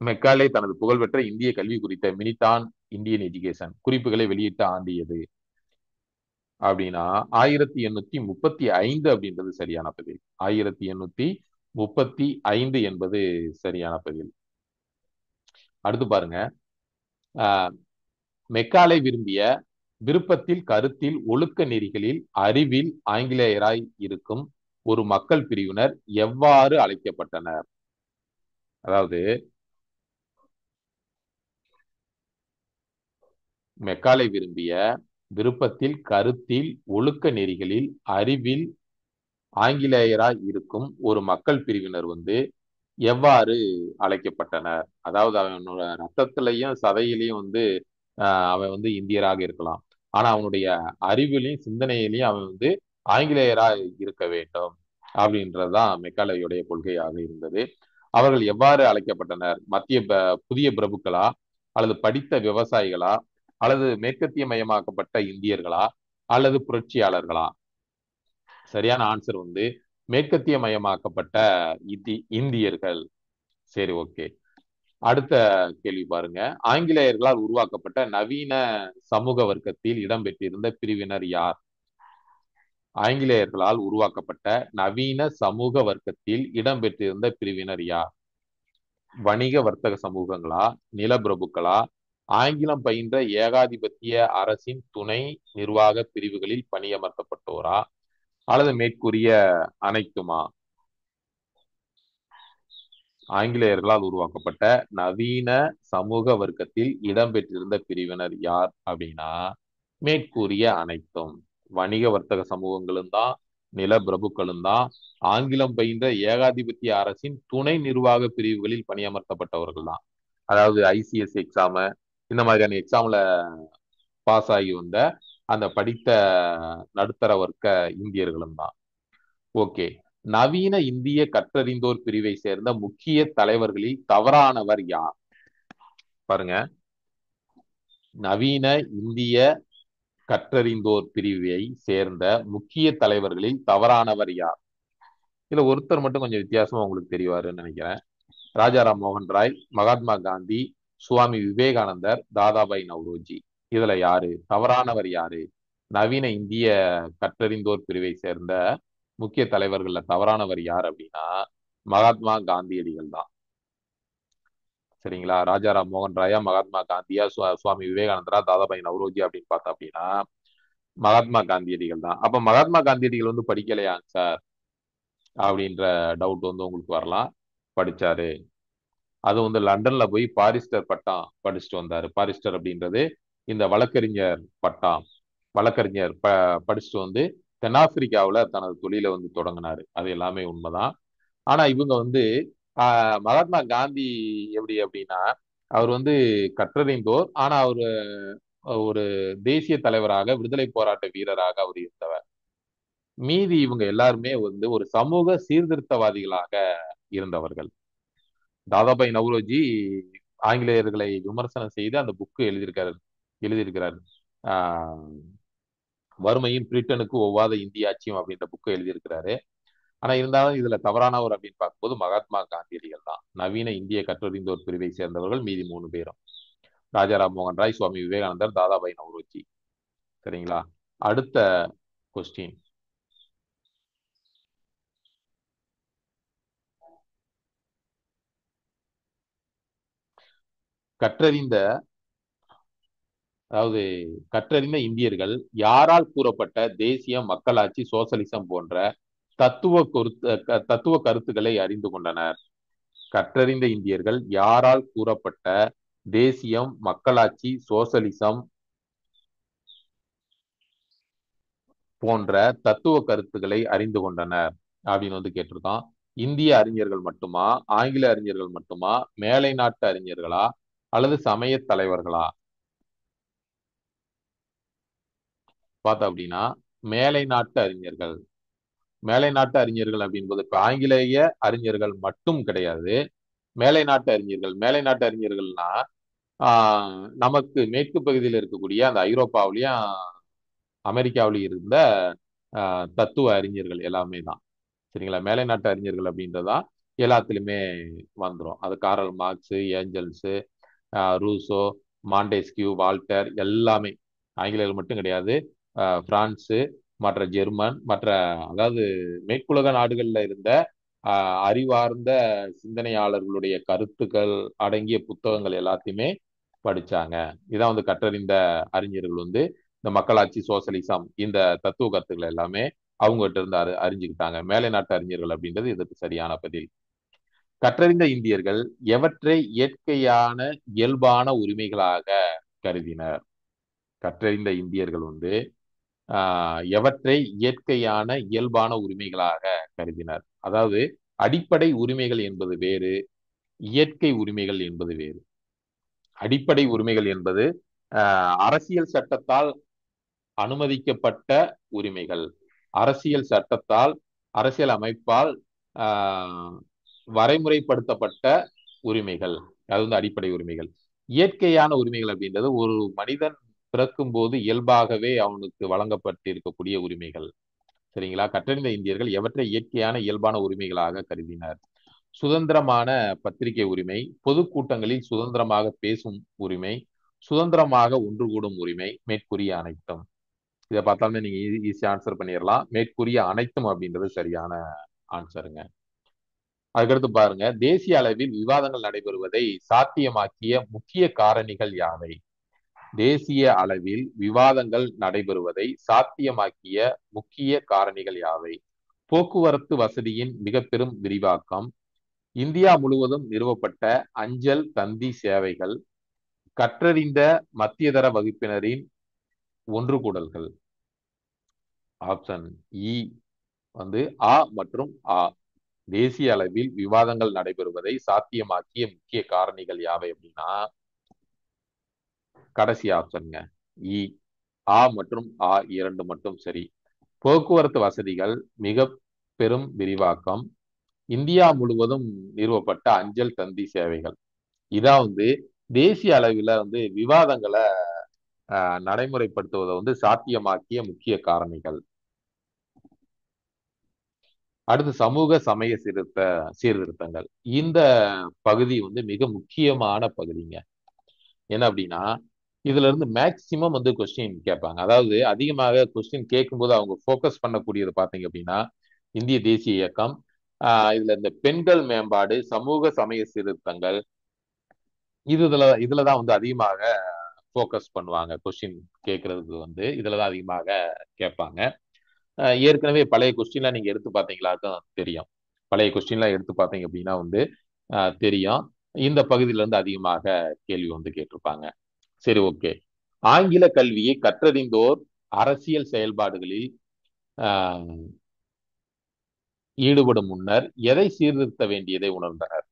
மெக்காலே தனது புகழ்பெற்ற இந்திய கல்வி குறித்த மினிட் ஆன் இந்தியன் எஜுகேஷன் குறிப்புகளை வெளியிட்ட ஆண்டு எது அப்படின்னா 1835 அப்படின்றது சரியான பதில். 1835 என்பது சரியான பதில். அடுத்து பாருங்க, ஆஹ் மெக்காலே விரும்பிய விருப்பத்தில் கருத்தில் ஒழுக்க நெறிகளில் அறிவில் ஆங்கிலேயராய் இருக்கும் ஒரு மக்கள் பிரிவினர் எவ்வாறு அழைக்கப்பட்டனர்? அதாவது மெக்காலே விரும்பிய விருப்பத்தில் கருத்தில் ஒழுக்க நெறிகளில் அறிவில் ஆங்கிலேயராய் இருக்கும் ஒரு மக்கள் பிரிவினர் வந்து எவ்வாறு அழைக்கப்பட்டனர்? அதாவது அவனோட ரத்தத்திலையும் சதையிலையும் வந்து அவன் வந்து இந்தியராக இருக்கலாம், ஆனா அவனுடைய அறிவிலையும் சிந்தனையிலையும் அவன் வந்து ஆங்கிலேயரா இருக்க வேண்டும் அப்படின்றதுதான் மெக்காலேயுடைய கொள்கையாக இருந்தது. அவர்கள் எவ்வாறு அழைக்கப்பட்டனர்? புதிய பிரபுக்களா, அல்லது படித்த விவசாயிகளா, அல்லது மேற்கத்திய மயமாக்கப்பட்ட இந்தியர்களா, அல்லது புரட்சியாளர்களா? சரியான ஆன்சர் வந்து மேற்கத்திய மயமாக்கப்பட்ட இந்தியர்கள். சரி, ஓகே. அடுத்த கேள்வி பாருங்க. ஆங்கிலேயர்களால் உருவாக்கப்பட்ட நவீன சமூக வர்க்கத்தில் இடம்பெற்றிருந்த பிரிவினர் யார்? ஆங்கிலேயர்களால் உருவாக்கப்பட்ட நவீன சமூக வர்க்கத்தில் இடம்பெற்றிருந்த பிரிவினர் யார்? வணிக வர்த்தக சமூகங்களா, நிலப்பிரபுக்களா, ஆங்கிலம் பயின்ற ஏகாதிபத்திய அரசின் துணை நிர்வாக பிரிவுகளில் பணியமர்த்தப்பட்டோரா, அல்லது மேற்கூறிய அனைத்துமா? ஆங்கிலேயர்களால் உருவாக்கப்பட்ட நவீன சமூக வர்க்கத்தில் இடம்பெற்றிருந்த பிரிவினர் யார் அப்படின்னா மேற்கூறிய அனைத்தும். வணிக வர்த்தக சமூகங்களும் தான், நிலப்பிரபுக்களும் தான், ஆங்கிலம் பயின்ற ஏகாதிபத்திய அரசின் துணை நிர்வாக பிரிவுகளில் பணியமர்த்தப்பட்டவர்கள் தான். அதாவது ஐசிஎஸ் எக்ஸாம இந்த மாதிரியான எக்ஸாம்ல பாஸ் ஆகி வந்த அந்த படித்த நடுத்தர வர்க்க இந்தியர்களும் தான். ஓகே. நவீன இந்திய கற்றறிந்தோர் பிரிவை சேர்ந்த முக்கிய தலைவர்களில் தவறானவர் யார்? பாருங்க, நவீன இந்திய கற்றறிந்தோர் பிரிவை சேர்ந்த முக்கிய தலைவர்களில் தவறானவர் யார்? இதுல ஒருத்தர் மட்டும் கொஞ்சம் வித்தியாசமா உங்களுக்கு தெரிவாருன்னு நினைக்கிறேன். ராஜாராம் மோகன் ராய், மகாத்மா காந்தி, சுவாமி விவேகானந்தர், தாதாபாய் நவ்ரோஜி. இதுல யாரு தவறானவர்? யாரு நவீன இந்திய கற்றறிந்தோர் பிரிவை சேர்ந்த முக்கிய தலைவர்கள்ல தவறானவர் யார் அப்படின்னா மகாத்மா காந்தியடிகள் தான். சரிங்களா? ராஜாராம் மோகன் ராயா, மகாத்மா காந்தியா, சுவாமி விவேகானந்தரா, தாதாபாய் நவ்ரோஜி அப்படின்னு பார்த்தா அப்படின்னா மகாத்மா காந்தியடிகள் தான். அப்ப மகாத்மா காந்தியடிகள் வந்து படிக்கலையா சார் அப்படின்ற டவுட் வந்து உங்களுக்கு வரலாம். படிச்சாரு. அது வந்து லண்டன்ல போய் பாரிஸ்டர் பட்டம் படிச்சுட்டு வந்தாரு. பாரிஸ்டர் அப்படின்றது இந்த வழக்கறிஞர் பட்டம். வழக்கறிஞர் படிச்சுட்டு வந்து தென்னாப்பிரிக்காவுல தனது தொழிலை வந்து தொடங்கினாரு. அது எல்லாமே உண்மைதான். ஆனா இவங்க வந்து மகாத்மா காந்தி எப்படி அப்படின்னா அவர் வந்து கற்றறிந்தோர், ஆனா அவர் ஒரு தேசிய தலைவராக, விடுதலை போராட்ட வீரராக அவர் இருந்தவர். மீதி இவங்க எல்லாருமே வந்து ஒரு சமூக சீர்திருத்தவாதிகளாக இருந்தவர்கள். தாதாபாய் நவ்ரோஜி ஆங்கிலேயர்களை விமர்சனம் செய்து அந்த புக்கு எழுதியிருக்கிறார். ஆஹ் வறுமையும் பிரிட்டனுக்கு ஒவ்வாத இந்திய ஆட்சியும் அப்படின்ற புக்கை எழுதியிருக்கிறாரு. ஆனா இருந்தாலும் இதுல தவறானவர் அப்படின்னு பார்க்கும்போது மகாத்மா காந்தியடிகள் தான். நவீன இந்திய கற்றறிந்தோர் பிரிவை சேர்ந்தவர்கள் மீதி 3 பேரும் ராஜாராம் மோகன் ராய், சுவாமி விவேகானந்தர், தாதாபாய் நவ்ரோஜி. சரிங்களா? அடுத்த கொஸ்டின். கற்றறிந்த அதாவது கற்றறிந்த இந்தியர்கள் யாரால் கூறப்பட்ட தேசியம், மக்களாட்சி, சோசலிசம் போன்ற தத்துவ கருத்துக்களை அறிந்து கொண்டனர்? கற்றறிந்த இந்தியர்கள் யாரால் கூறப்பட்ட தேசியம், மக்களாட்சி, சோசலிசம் போன்ற தத்துவ கருத்துக்களை அறிந்து கொண்டனர் அப்படின்னு கேட்டிருக்கோம். இந்திய அறிஞர்கள் மட்டுமா, ஆங்கில அறிஞர்கள் மட்டுமா, மேலை நாட்டு அறிஞர்களா, அல்லது சமய தலைவர்களா? பார்த்தோம் அப்படின்னா மேலை நாட்டு அறிஞர்கள். மேலை நாட்டு அறிஞர்கள் அப்படின்பது இப்ப ஆங்கிலேய அறிஞர்கள் மட்டும் கிடையாது. மேலை நாட்டு அறிஞர்கள், மேலை நாட்டு அறிஞர்கள்னா நமக்கு மேற்கு பகுதியில் இருக்கக்கூடிய அந்த ஐரோப்பாவிலையும் அமெரிக்காவிலையும் இருந்த தத்துவ அறிஞர்கள் எல்லாமே தான். சரிங்களா? மேலை நாட்டு அறிஞர்கள் அப்படின்றதா எல்லாத்துலயுமே வந்துடும். அது Karl Marx, Engels, Rousseau, Montesquieu, Voltaire எல்லாமே ஆங்கிலேயர்கள் மட்டும் கிடையாது. பிரான்ஸு, மற்ற ஜெர்மன், மற்ற அதாவது மேற்குலக நாடுகள்ல இருந்த அறிவார்ந்த சிந்தனையாளர்களுடைய கருத்துக்கள் அடங்கிய புத்தகங்கள் எல்லாத்தையுமே படிச்சாங்க. இதான் கற்றறிந்த அறிஞர்கள் இந்த மக்களாட்சி, சோசலிசம் இந்த தத்துவ கருத்துக்கள் எல்லாமே அவங்ககிட்ட இருந்து அறிஞ்சுக்கிட்டாங்க. மேலை நாட்டு அறிஞர்கள் அப்படின்றது இதற்கு சரியான பதில். கற்றறிந்த இந்தியர்கள் எவற்றை இயற்கையான இயல்பான உரிமைகளாக கருதினர்? கற்றறிந்த இந்தியர்கள் எவற்றை இயற்கையான இயல்பான உரிமைகளாக கருதினர்? அதாவது அடிப்படை உரிமைகள் என்பது வேறு, இயற்கை உரிமைகள் என்பது வேறு. அடிப்படை உரிமைகள் என்பது அரசியல் சட்டத்தால் அனுமதிக்கப்பட்ட உரிமைகள், அரசியல் சட்டத்தால், அரசியல் அமைப்பால் வரைமுறைப்படுத்தப்பட்ட உரிமைகள். அது அடிப்படை உரிமைகள். இயற்கையான உரிமைகள் அப்படின்றது ஒரு மனிதன் பிறக்கும் போது இயல்பாகவே அவனுக்கு வழங்கப்பட்டிருக்கக்கூடிய உரிமைகள். சரிங்களா? கற்றறிந்த இந்தியர்கள் எவற்றை இயற்கையான இயல்பான உரிமைகளாக கருதினர்? சுதந்திரமான பத்திரிகை உரிமை, பொதுக்கூட்டங்களில் சுதந்திரமாக பேசும் உரிமை, சுதந்திரமாக ஒன்று கூடும் உரிமை, மேற்கூறிய அனைத்தும். இதை பார்த்தாலுமே நீங்க ஈஸியா ஆன்சர் பண்ணிடலாம். மேற்கூறிய அனைத்தும் அப்படின்றது சரியான ஆன்சருங்க. அதுக்கடுத்து பாருங்க, தேசிய அளவில் விவாதங்கள் நடைபெறுவதை சாத்தியமாக்கிய முக்கிய காரணிகள் யாவை? தேசிய அளவில் விவாதங்கள் நடைபெறுவதை சாத்தியமாக்கிய முக்கிய காரணிகள் யாவை? போக்குவரத்து வசதியின் மிக பெரும் விரிவாக்கம், இந்தியா முழுவதும் நிறுவப்பட்ட அஞ்சல் தந்தி சேவைகள், கற்றறிந்த மத்தியதர வகுப்பினரின் ஒன்று கூடல்கள். ஆப்ஷன் இ ஆ மற்றும் ஆ. தேசிய அளவில் விவாதங்கள் நடைபெறுவதை சாத்தியமாக்கிய முக்கிய காரணிகள் யாவை அப்படின்னா கடைசி ஆப்ஷன்ங்க, இ. ஆ மற்றும் ஆ இரண்டு மட்டும் சரி. போக்குவரத்து வசதிகள் மிக பெரும் விரிவாக்கம், இந்தியா முழுவதும் நிறுவப்பட்ட அஞ்சல் தந்தி சேவைகள். இதான் தேசிய அளவில் விவாதங்களை நடைமுறைப்படுத்துவதை சாத்தியமாக்கிய முக்கிய காரணிகள். அடுத்து சமூக சமய சீர்திருத்தங்கள். இந்த பகுதி மிக முக்கியமான பகுதிங்க. என்ன அப்படின்னா இதுல இருந்து மேக்சிமம் கொஸ்டின் கேட்பாங்க. அதாவது அதிகமாக கொஸ்டின் கேட்கும்போது அவங்க ஃபோக்கஸ் பண்ணக்கூடியது பார்த்தீங்க அப்படின்னா இந்திய தேசிய இயக்கம், இதுல இந்த பெண்கள் மேம்பாடு, சமூக சமய சீர்திருத்தங்கள், இதுலதான் அதிகமாக ஃபோக்கஸ் பண்ணுவாங்க. கொஸ்டின் கேட்கறதுக்கு இதுலதான் அதிகமாக கேட்பாங்க. ஏற்கனவே பழைய கொஸ்டின்லாம் நீங்க எடுத்து பார்த்தீங்களா தான் தெரியும். பழைய கொஸ்டின்லாம் எடுத்து பார்த்தீங்க அப்படின்னா தெரியும். இந்த பகுதியில இருந்து அதிகமாக கேள்வி கேட்டிருப்பாங்க. சரி, ஓகே. ஆங்கில கல்வியை கற்றறிந்தோர் அரசியல் செயல்பாடுகளில் ஈடுபடும் முன்னர் எதை சீர்திருத்த வேண்டியதை உணர்ந்தனர்?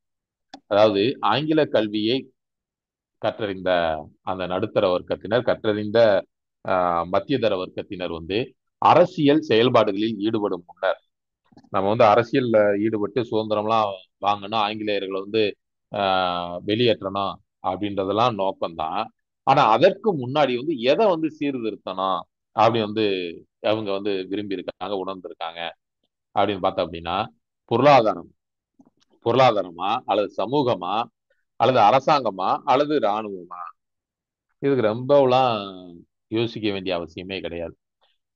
அதாவது ஆங்கில கல்வியை கற்றறிந்த அந்த நடுத்தர வர்க்கத்தினர், கற்றறிந்த மத்தியதர வர்க்கத்தினர் அரசியல் செயல்பாடுகளில் ஈடுபடும் முன்னர், நம்ம அரசியல்ல ஈடுபட்டு சுதந்திரம்லாம் வாங்கணும், ஆங்கிலேயர்களை வெளியேற்றணும் அப்படின்றதெல்லாம் நோக்கம்தான். ஆனா அதற்கு முன்னாடி எதை சீர்திருத்தணும் அப்படி அவங்க விரும்பி இருக்காங்க, உணர்ந்திருக்காங்க அப்படின்னு பார்த்தோம் அப்படின்னா பொருளாதாரமா அல்லது சமூகமா அல்லது அரசாங்கமா அல்லது இராணுவமா? இதுக்கு ரொம்பலாம் யோசிக்க வேண்டிய அவசியமே கிடையாது.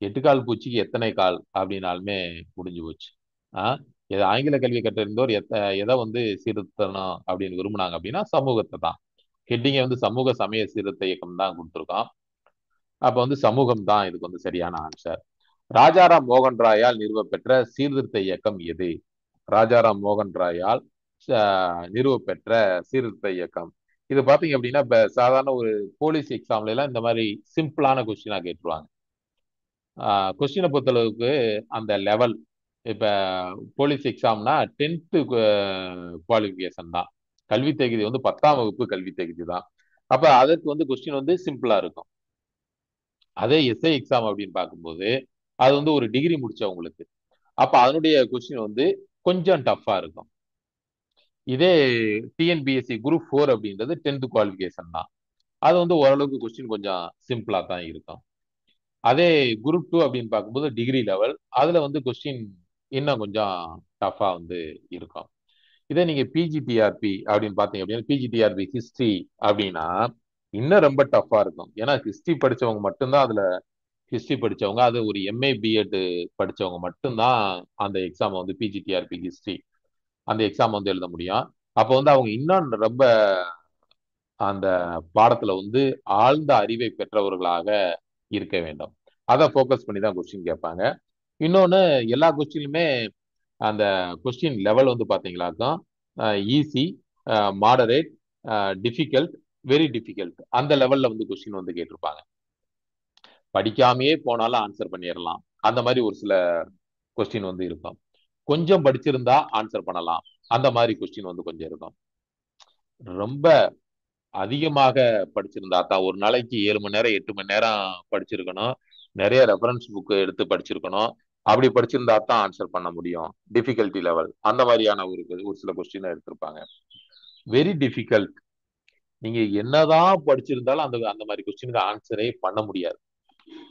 8 கால் பூச்சிக்கு எத்தனை கால் அப்படின்னாலுமே முடிஞ்சு போச்சு. ஆங்கில கல்வி கற்றறிந்தோர் எதை சீர்திருத்தணும் அப்படின்னு விரும்புனாங்க அப்படின்னா சமூகத்தை தான். ஹெட்டிங்கை வந்து சமூக சமய சீர்திருத்த இயக்கம் தான் கொடுத்துருக்கோம். அப்ப வந்து சமூகம் தான் இதுக்கு வந்து சரியான ஆன்சர். ராஜாராம் மோகன் ராயால் நிறுவப்பெற்ற சீர்திருத்த இயக்கம் எது? ராஜாராம் மோகன் ராயால் நிறுவப்பெற்ற சீர்திருத்த இயக்கம். இது பாத்தீங்க அப்படின்னா இப்ப சாதாரண ஒரு போலீஸ் எக்ஸாம்ல எல்லாம் இந்த மாதிரி சிம்பிளான கொஸ்டினா கேட்டுருவாங்க. கொஸ்டினை பொறுத்தளவுக்கு அந்த லெவல், இப்ப போலீஸ் எக்ஸாம்னா 10th குவாலிஃபிகேஷன் தான். கல்வி தகுதி வந்து 10ஆம் வகுப்பு கல்வி தகுதி தான். அப்ப அதற்கு வந்து கொஸ்டின் வந்து சிம்பிளா இருக்கும். அதே எஸ்ஐ எக்ஸாம் அப்படின்னு பார்க்கும்போது அது வந்து ஒரு டிகிரி முடிச்சவங்களுக்கு. அப்ப அதனுடைய கொஸ்டின் வந்து கொஞ்சம் டஃப்பா இருக்கும். இதே டிஎன்பிஎஸ்சி குரூப் 4 அப்படின்றது 10th குவாலிஃபிகேஷன் தான். அது வந்து ஓரளவுக்கு கொஸ்டின் கொஞ்சம் சிம்பிளா தான் இருக்கும். அதே குரூப் 2 அப்படின்னு பார்க்கும்போது டிகிரி லெவல், அதுல வந்து கொஸ்டின் இன்னும் கொஞ்சம் டஃபா வந்து இருக்கும். இதே நீங்க பிஜிடிஆர்பி அப்படின்னு பாத்தீங்க அப்படின்னா பிஜிடிஆர்பி ஹிஸ்டரி அப்படின்னா இன்னும் ரொம்ப டஃபா இருக்கும். ஏன்னா ஹிஸ்டரி படிச்சவங்க மட்டும்தான் அதுல ஹிஸ்டரி படிச்சவங்க, அது ஒரு எம்ஏ பிஎட் படிச்சவங்க மட்டும்தான் அந்த எக்ஸாம் வந்து பிஜிடிஆர்பி ஹிஸ்டரி அந்த எக்ஸாம் வந்து எழுத முடியும். அப்போ வந்து அவங்க இன்னும் ரொம்ப அந்த பாடத்துல வந்து ஆழ்ந்த அறிவை பெற்றவர்களாக இருக்க வேண்டும். அதை ஃபோக்கஸ் பண்ணி தான் கொஸ்டின் கேட்பாங்க. இன்னொன்னு, எல்லா கொஸ்டினுமே அந்த கொஸ்டின் லெவல் வந்து பாத்தீங்களாக்கும் easy, moderate, difficult, very difficult, அந்த லெவல்ல வந்து கொஸ்டின் வந்து கேட்டிருப்பாங்க. படிக்காமையே போனாலும் ஆன்சர் பண்ணிடலாம். அந்த மாதிரி ஒரு சில கொஸ்டின் வந்து இருக்கும். கொஞ்சம் படிச்சிருந்தா ஆன்சர் பண்ணலாம், அந்த மாதிரி கொஸ்டின் வந்து கொஞ்சம் இருக்கும். ரொம்ப அதிகமாக படிச்சிருந்தா தான், ஒரு நாளைக்கு 7 மணி நேரம் 8 மணி நேரம் படிச்சிருக்கணும், நிறைய ரெஃபரன்ஸ் புக் எடுத்து படிச்சிருக்கணும். அப்படி படிச்சிருந்தா தான் ஆன்சர் பண்ண முடியும். டிஃபிகல்ட்டி லெவல் அந்த மாதிரியான ஒரு சில கொஸ்டின் எடுத்திருப்பாங்க. வெரி டிஃபிகல்ட், நீங்க என்னதான் படிச்சிருந்தாலும் அந்த அந்த மாதிரி கொஸ்டினுக்கு ஆன்சரே பண்ண முடியாது.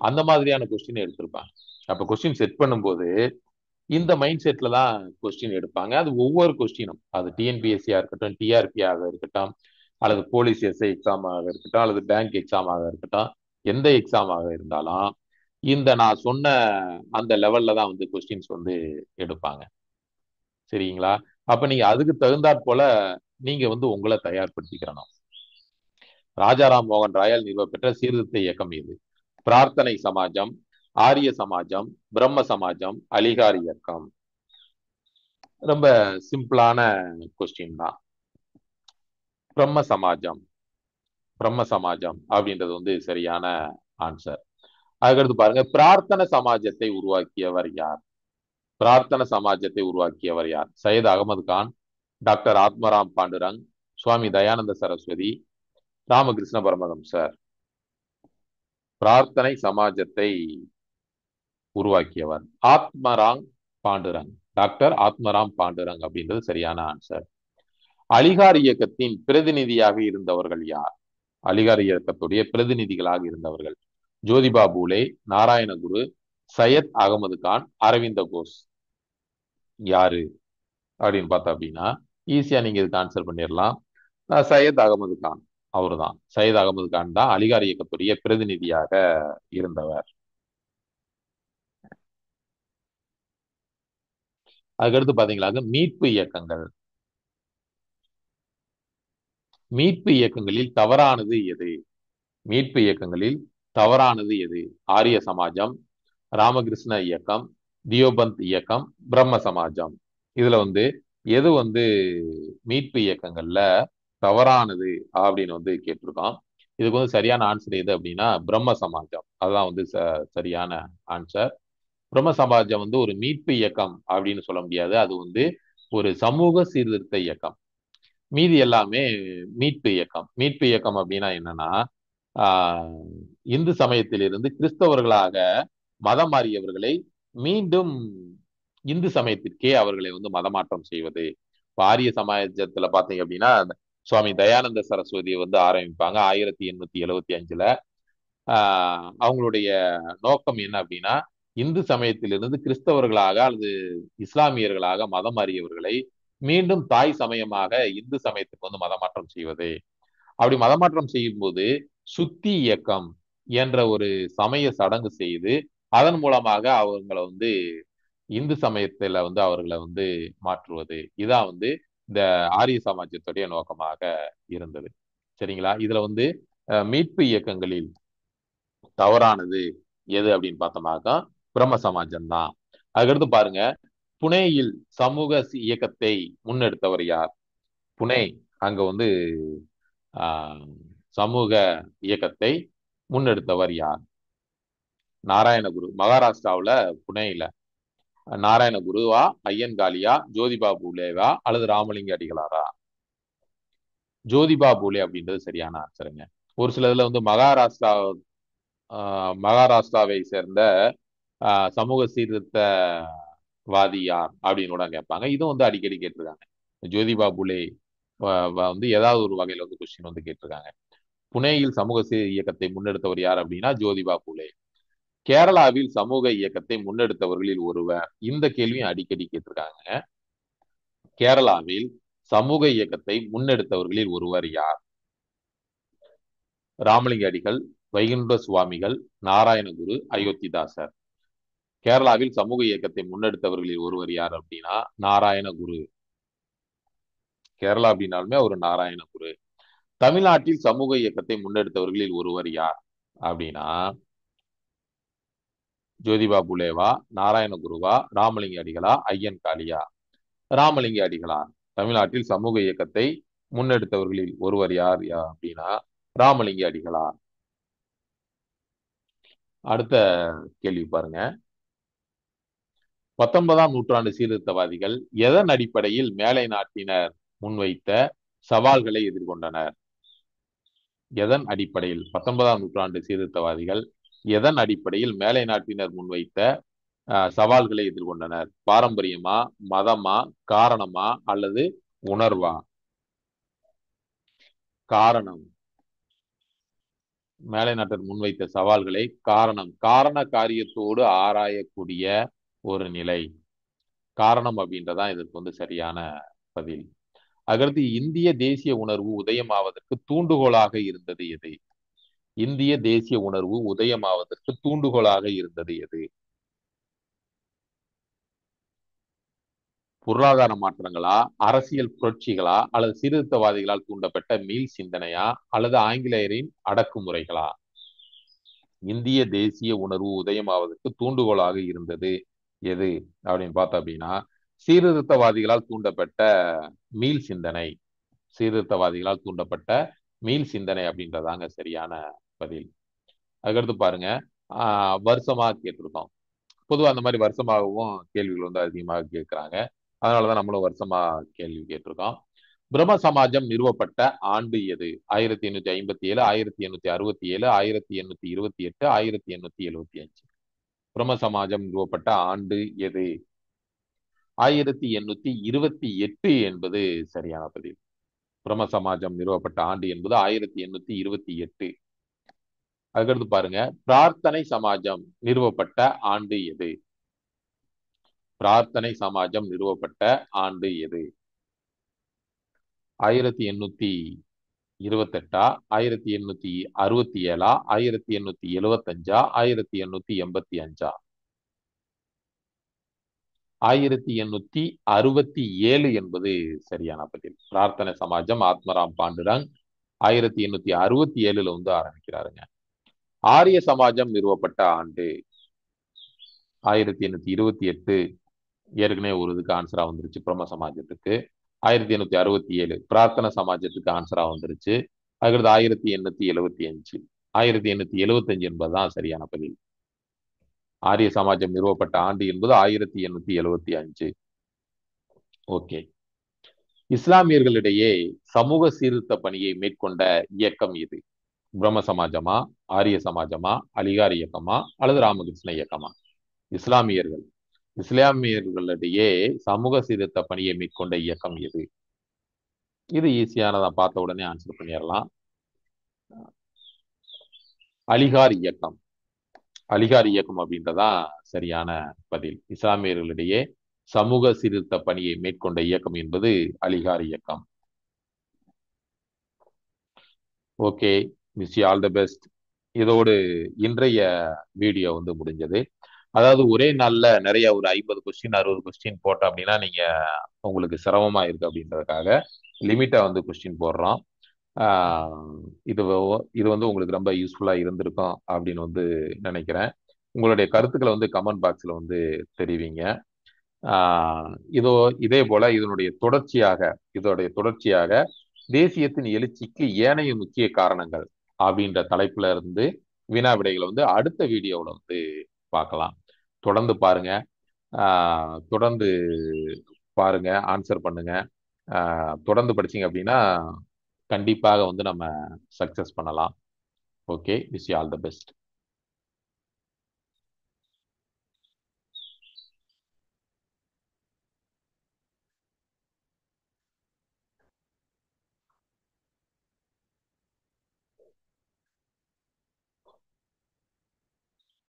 அந்த மாதிரியான கொஸ்டின் எடுத்திருப்பாங்க. அப்ப கொஸ்டின் செட் பண்ணும்போது இந்த மைண்ட் செட்ல தான் கொஸ்டின் எடுப்பாங்க. அது ஒவ்வொரு கொஸ்டினும், அது டிஎன்பிஎஸ்சியா இருக்கட்டும், டிஆர்பி ஆக இருக்கட்டும், அல்லது போலீஸ் எஸ்ஐ எக்ஸாம் ஆக இருக்கட்டும், அல்லது பேங்க் எக்ஸாம் ஆக இருக்கட்டும், எந்த எக்ஸாம் ஆக இருந்தாலும் இந்த நான் சொன்ன அந்த லெவல்ல தான் வந்து கொஸ்டின்ஸ் வந்து எடுப்பாங்க. சரிங்களா? அப்ப நீங்க அதுக்கு தகுந்தாற் போல நீங்க வந்து உங்களை தயார்படுத்திக்கிறணும். ராஜாராம் மோகன் ராயால் நிறுவப்பெற்ற சீர்திருத்த இயக்கம் இது. பிரார்த்தனை சமாஜம், ஆரிய சமாஜம், பிரம்ம சமாஜம், அலிகார் இயக்கம். ரொம்ப சிம்பிளான கொஸ்டின் தான். பிரம்ம சமாஜம், பிரம்ம சமாஜம் அப்படின்றது வந்து சரியான ஆன்சர். அதுக்கடுத்து பாருங்க, பிரார்த்தன சமாஜத்தை உருவாக்கியவர் யார்? பிரார்த்தன சமாஜத்தை உருவாக்கியவர் யார்? சையத் அகமது கான், டாக்டர் ஆத்மராம் பாண்டுரங், சுவாமி தயானந்த சரஸ்வதி, ராமகிருஷ்ண பரமஹம்சர். பிரார்த்தனை சமாஜத்தை உருவாக்கியவர் ஆத்மராம் பாண்டுரங், டாக்டர் ஆத்மராம் பாண்டுரங் அப்படின்றது சரியான ஆன்சர். அலிகார் இயக்கத்தின் பிரதிநிதியாக இருந்தவர்கள் யார்? அலிகார் இயக்கத்துடைய பிரதிநிதிகளாக இருந்தவர்கள் ஜோதிபா பூலே, நாராயணகுரு, சையத் அகமது கான், அரவிந்த கோஷ். யாரு அப்படின்னு பார்த்தா அப்படின்னா ஈஸியா நீங்க இதுக்கு ஆன்சர் பண்ணிடலாம். சையத் அகமது கான், அவரு தான். சையத் அகமது கான் தான் அலிகார் இயக்கத்துடைய பிரதிநிதியாக இருந்தவர். அதுக்கடுத்து பாத்தீங்களா மீட்பு இயக்கங்கள். மீட்பு இயக்கங்களில் தவறானது எது? மீட்பு இயக்கங்களில் தவறானது எது? ஆரிய சமாஜம், ராமகிருஷ்ண இயக்கம், தியோபந்த் இயக்கம், பிரம்ம சமாஜம். இதுல வந்து எது வந்து மீட்பு இயக்கங்கள்ல தவறானது அப்படின்னு வந்து கேட்டிருக்கோம். இதுக்கு வந்து சரியான ஆன்சர் எது அப்படின்னா பிரம்ம சமாஜம், அதுதான் வந்து சரியான ஆன்சர். பிரம்ம சமாஜம் வந்து ஒரு மீட்பு இயக்கம் அப்படின்னு சொல்ல முடியாது, அது வந்து ஒரு சமூக சீர்திருத்த இயக்கம். மீதி எல்லாமே மீட்பு இயக்கம். மீட்பு இயக்கம் அப்படின்னா என்னன்னா, ஆஹ் இந்து சமயத்திலிருந்து கிறிஸ்தவர்களாக மதம் மாறியவர்களை மீண்டும் இந்து சமயத்திற்கே அவர்களை வந்து மதமாற்றம் செய்வது. ஆரிய சமாஜத்துல பாத்தீங்க அப்படின்னா சுவாமி தயானந்த சரஸ்வதியை வந்து ஆரம்பிப்பாங்க 1875. அவங்களுடைய நோக்கம் என்ன அப்படின்னா, இந்து சமயத்திலிருந்து கிறிஸ்தவர்களாக அல்லது இஸ்லாமியர்களாக மதம் மாறியவர்களை மீண்டும் தாய் சமயமாக இந்து சமயத்துக்கு வந்து மதமாற்றம் செய்வது. அப்படி மதமாற்றம் செய்யும் போது சுத்தி இயக்கம் என்ற ஒரு சமய சடங்கு செய்து அதன் மூலமாக அவங்களை வந்து இந்து சமயத்துல வந்து அவர்களை வந்து மாற்றுவது. இதான் வந்து இந்த ஆரிய சமாஜத்துடைய நோக்கமாக இருந்தது. சரிங்களா? இதுல வந்து மீட்பு இயக்கங்களில் தவறானது எது அப்படின்னு பார்த்தோம்னாக்கா பிரம்ம சமாஜம் தான். அதுக்கடுத்து பாருங்க, புனேயில் சமூக இயக்கத்தை முன்னெடுத்தவர் யார்? புனே அங்க வந்து ஆஹ், சமூக இயக்கத்தை முன்னெடுத்தவர் யார்? நாராயணகுரு. மகாராஷ்டிராவுல புனேல நாராயணகுருவா, ஐயன்காளியா, ஜோதிபா பூலேவா அல்லது ராமலிங்க அடிகளாரா? ஜோதிபா பூலே அப்படின்றது சரியான ஆன்சருங்க. ஒரு சில இதுல வந்து மகாராஷ்டிராவை சேர்ந்த சமூக சீர்திருத்தவாதி யார் அப்படின்னு கூட கேட்பாங்க. இதுவும் வந்து அடிக்கடி கேட்டிருக்காங்க. ஜோதிபா புலே வந்து ஏதாவது ஒரு வகையில வந்து கொஸ்டின் வந்து கேட்டிருக்காங்க. புனேயில் சமூக இயக்கத்தை முன்னெடுத்தவர் யார் அப்படின்னா ஜோதிபா புலே. கேரளாவில் சமூக இயக்கத்தை முன்னெடுத்தவர்களில் ஒருவர். இந்த கேள்வியும் அடிக்கடி கேட்டிருக்காங்க. கேரளாவில் சமூக இயக்கத்தை முன்னெடுத்தவர்களில் ஒருவர் யார்? ராமலிங்க அடிகள், வைகுண்ட சுவாமிகள், நாராயணகுரு, அயோத்திதாசர். கேரளாவில் சமூக இயக்கத்தை முன்னெடுத்தவர்களில் ஒருவர் யார் அப்படின்னா நாராயணகுரு. கேரளா அப்படின்னாலுமே ஒரு நாராயணகுரு. தமிழ்நாட்டில் சமூக இயக்கத்தை முன்னெடுத்தவர்களில் ஒருவர் யார் அப்படின்னா ஜோதிபா புலேவா, நாராயணகுருவா, ராமலிங்க அடிகளா, ஐயன் காளியா? ராமலிங்க அடிகளார். தமிழ்நாட்டில் சமூக இயக்கத்தை முன்னெடுத்தவர்களில் ஒருவர் யார் அப்படின்னா ராமலிங்க அடிகளார். அடுத்த கேள்வி பாருங்க. 19ஆம் நூற்றாண்டு சீர்திருத்தவாதிகள் எதன் அடிப்படையில் மேலை நாட்டினர் முன்வைத்த சவால்களை எதிர்கொண்டனர்? எதன் அடிப்படையில் 19ஆம் நூற்றாண்டு சீர்திருத்தவாதிகள் எதன் அடிப்படையில் மேலை நாட்டினர் முன்வைத்த சவால்களை எதிர்கொண்டனர்? பாரம்பரியமா, மதமா, காரணமா அல்லது உணர்வா? காரணம். மேலை நாட்டர் முன்வைத்த சவால்களை காரணம், காரண காரியத்தோடு ஆராயக்கூடிய ஒரு நிலை. காரணம் அப்படின்றதான் இதற்கு வந்து சரியான பதில். அதற்கு இந்திய தேசிய உணர்வு உதயமாவதற்கு தூண்டுகோலாக இருந்தது எது? இந்திய தேசிய உணர்வு உதயமாவதற்கு தூண்டுகோலாக இருந்தது எது? பொருளாதார மாற்றங்களா, அரசியல் புரட்சிகளா அல்லது சீர்திருத்தவாதிகளால் தூண்டப்பட்ட மீள் சிந்தனையா அல்லது ஆங்கிலேயரின் அடக்குமுறைகளா? இந்திய தேசிய உணர்வு உதயமாவதற்கு தூண்டுகோலாக இருந்தது எது அப்படின்னு பார்த்தோம் அப்படின்னா சீர்திருத்தவாதிகளால் தூண்டப்பட்ட மீள் சிந்தனை. சீர்திருத்தவாதிகளால் தூண்டப்பட்ட மீள் சிந்தனை அப்படின்றதாங்க சரியான பதில். அதுக்கடுத்து பாருங்க, வருஷமா கேட்டிருக்கோம். பொதுவாக அந்த மாதிரி வருஷமாகவும் கேள்விகள் வந்து அதிகமாக கேட்கிறாங்க. அதனாலதான் நம்மளும் வருஷமா கேள்வி கேட்டிருக்கோம். பிரம்ம சமாஜம் நிறுவப்பட்ட ஆண்டு எது? 1857, 1867, 1828, 1875. பிரம்ம சமாஜம் நிறுவப்பட்ட ஆண்டு எது? 1828 என்பது சரியான பதில். பிரம்ம சமாஜம் நிறுவப்பட்ட ஆண்டு என்பது 1828. அதுக்கடுத்து பாருங்க, பிரார்த்தனை சமாஜம் நிறுவப்பட்ட ஆண்டு எது? பிரார்த்தனை சமாஜம் நிறுவப்பட்ட ஆண்டு எது? 1828, 1867, 1875, 1885? 1867 என்பது சரியான பதில். பிரார்த்தனை சமாஜம் ஆத்மராம் பாண்டுரங் 1867 வந்து ஆரம்பிக்கிறாருங்க. ஆரிய சமாஜம் நிறுவப்பட்ட ஆண்டு 1828. ஏற்கனவே ஒரு இதுக்கு ஆன்சரா வந்துருச்சு பிரம்ம சமாஜத்துக்கு. 1867 பிரார்த்தனை சமாஜத்துக்கு ஆன்சரா வந்துருச்சு. அதுக்கடுத்து 1875. 1875 என்பதுதான் சரியான பதில். ஆரிய சமாஜம் நிறுவப்பட்ட ஆண்டு என்பது 1875. ஓகே. இஸ்லாமியர்களிடையே சமூக சீர்திருத்த பணியை மேற்கொண்ட இயக்கம் இது? பிரம்ம சமாஜமா, ஆரிய சமாஜமா, அலிகார் இயக்கமா அல்லது ராமகிருஷ்ண இயக்கமா? இஸ்லாமியர்கள். இஸ்லாமியர்களிடையே சமூக சீர்திருத்த பணியை மேற்கொண்ட இயக்கம் எது? இது ஈஸியானதா, பார்த்த உடனே ஆன்சர் பண்ணிடலாம். அலிகார் இயக்கம். அலிகார் இயக்கம் அப்படின்றதான் சரியான பதில். இஸ்லாமியர்களிடையே சமூக சீர்திருத்த பணியை மேற்கொண்ட இயக்கம் என்பது அலிகார் இயக்கம். Okay, miss you all the best. இதோடு இன்றைய வீடியோ வந்து முடிஞ்சது. அதாவது ஒரே நாள்ல நிறைய ஒரு 50 கொஸ்டின் 60 கொஸ்டின் போட்டோம் அப்படின்னா நீங்க உங்களுக்கு சிரமமா இருக்கு அப்படின்றதுக்காக லிமிட்டா வந்து கொஸ்டின் போடுறோம். ஆஹ் இது இது வந்து உங்களுக்கு ரொம்ப யூஸ்ஃபுல்லா இருந்திருக்கும் அப்படின்னு வந்து நினைக்கிறேன். உங்களுடைய கருத்துக்களை வந்து கமெண்ட் பாக்ஸ்ல வந்து தெரிவிங்க. இதோ இதே போல இதோடைய தொடர்ச்சியாக தேசியத்தின் எழுச்சிக்கு ஏனைய முக்கிய காரணங்கள் அப்படின்ற தலைப்புல இருந்து வினா விடைகளை வந்து அடுத்த வீடியோவில் வந்து பார்க்கலாம். தொடர்ந்து பாருங்க. தொடர்ந்து பாருங்க, ஆன்சர் பண்ணுங்க. தொடர்ந்து படிச்சீங்க அப்படின்னா கண்டிப்பாக வந்து நம்ம சக்சஸ் பண்ணலாம். Okay, wish you all the best.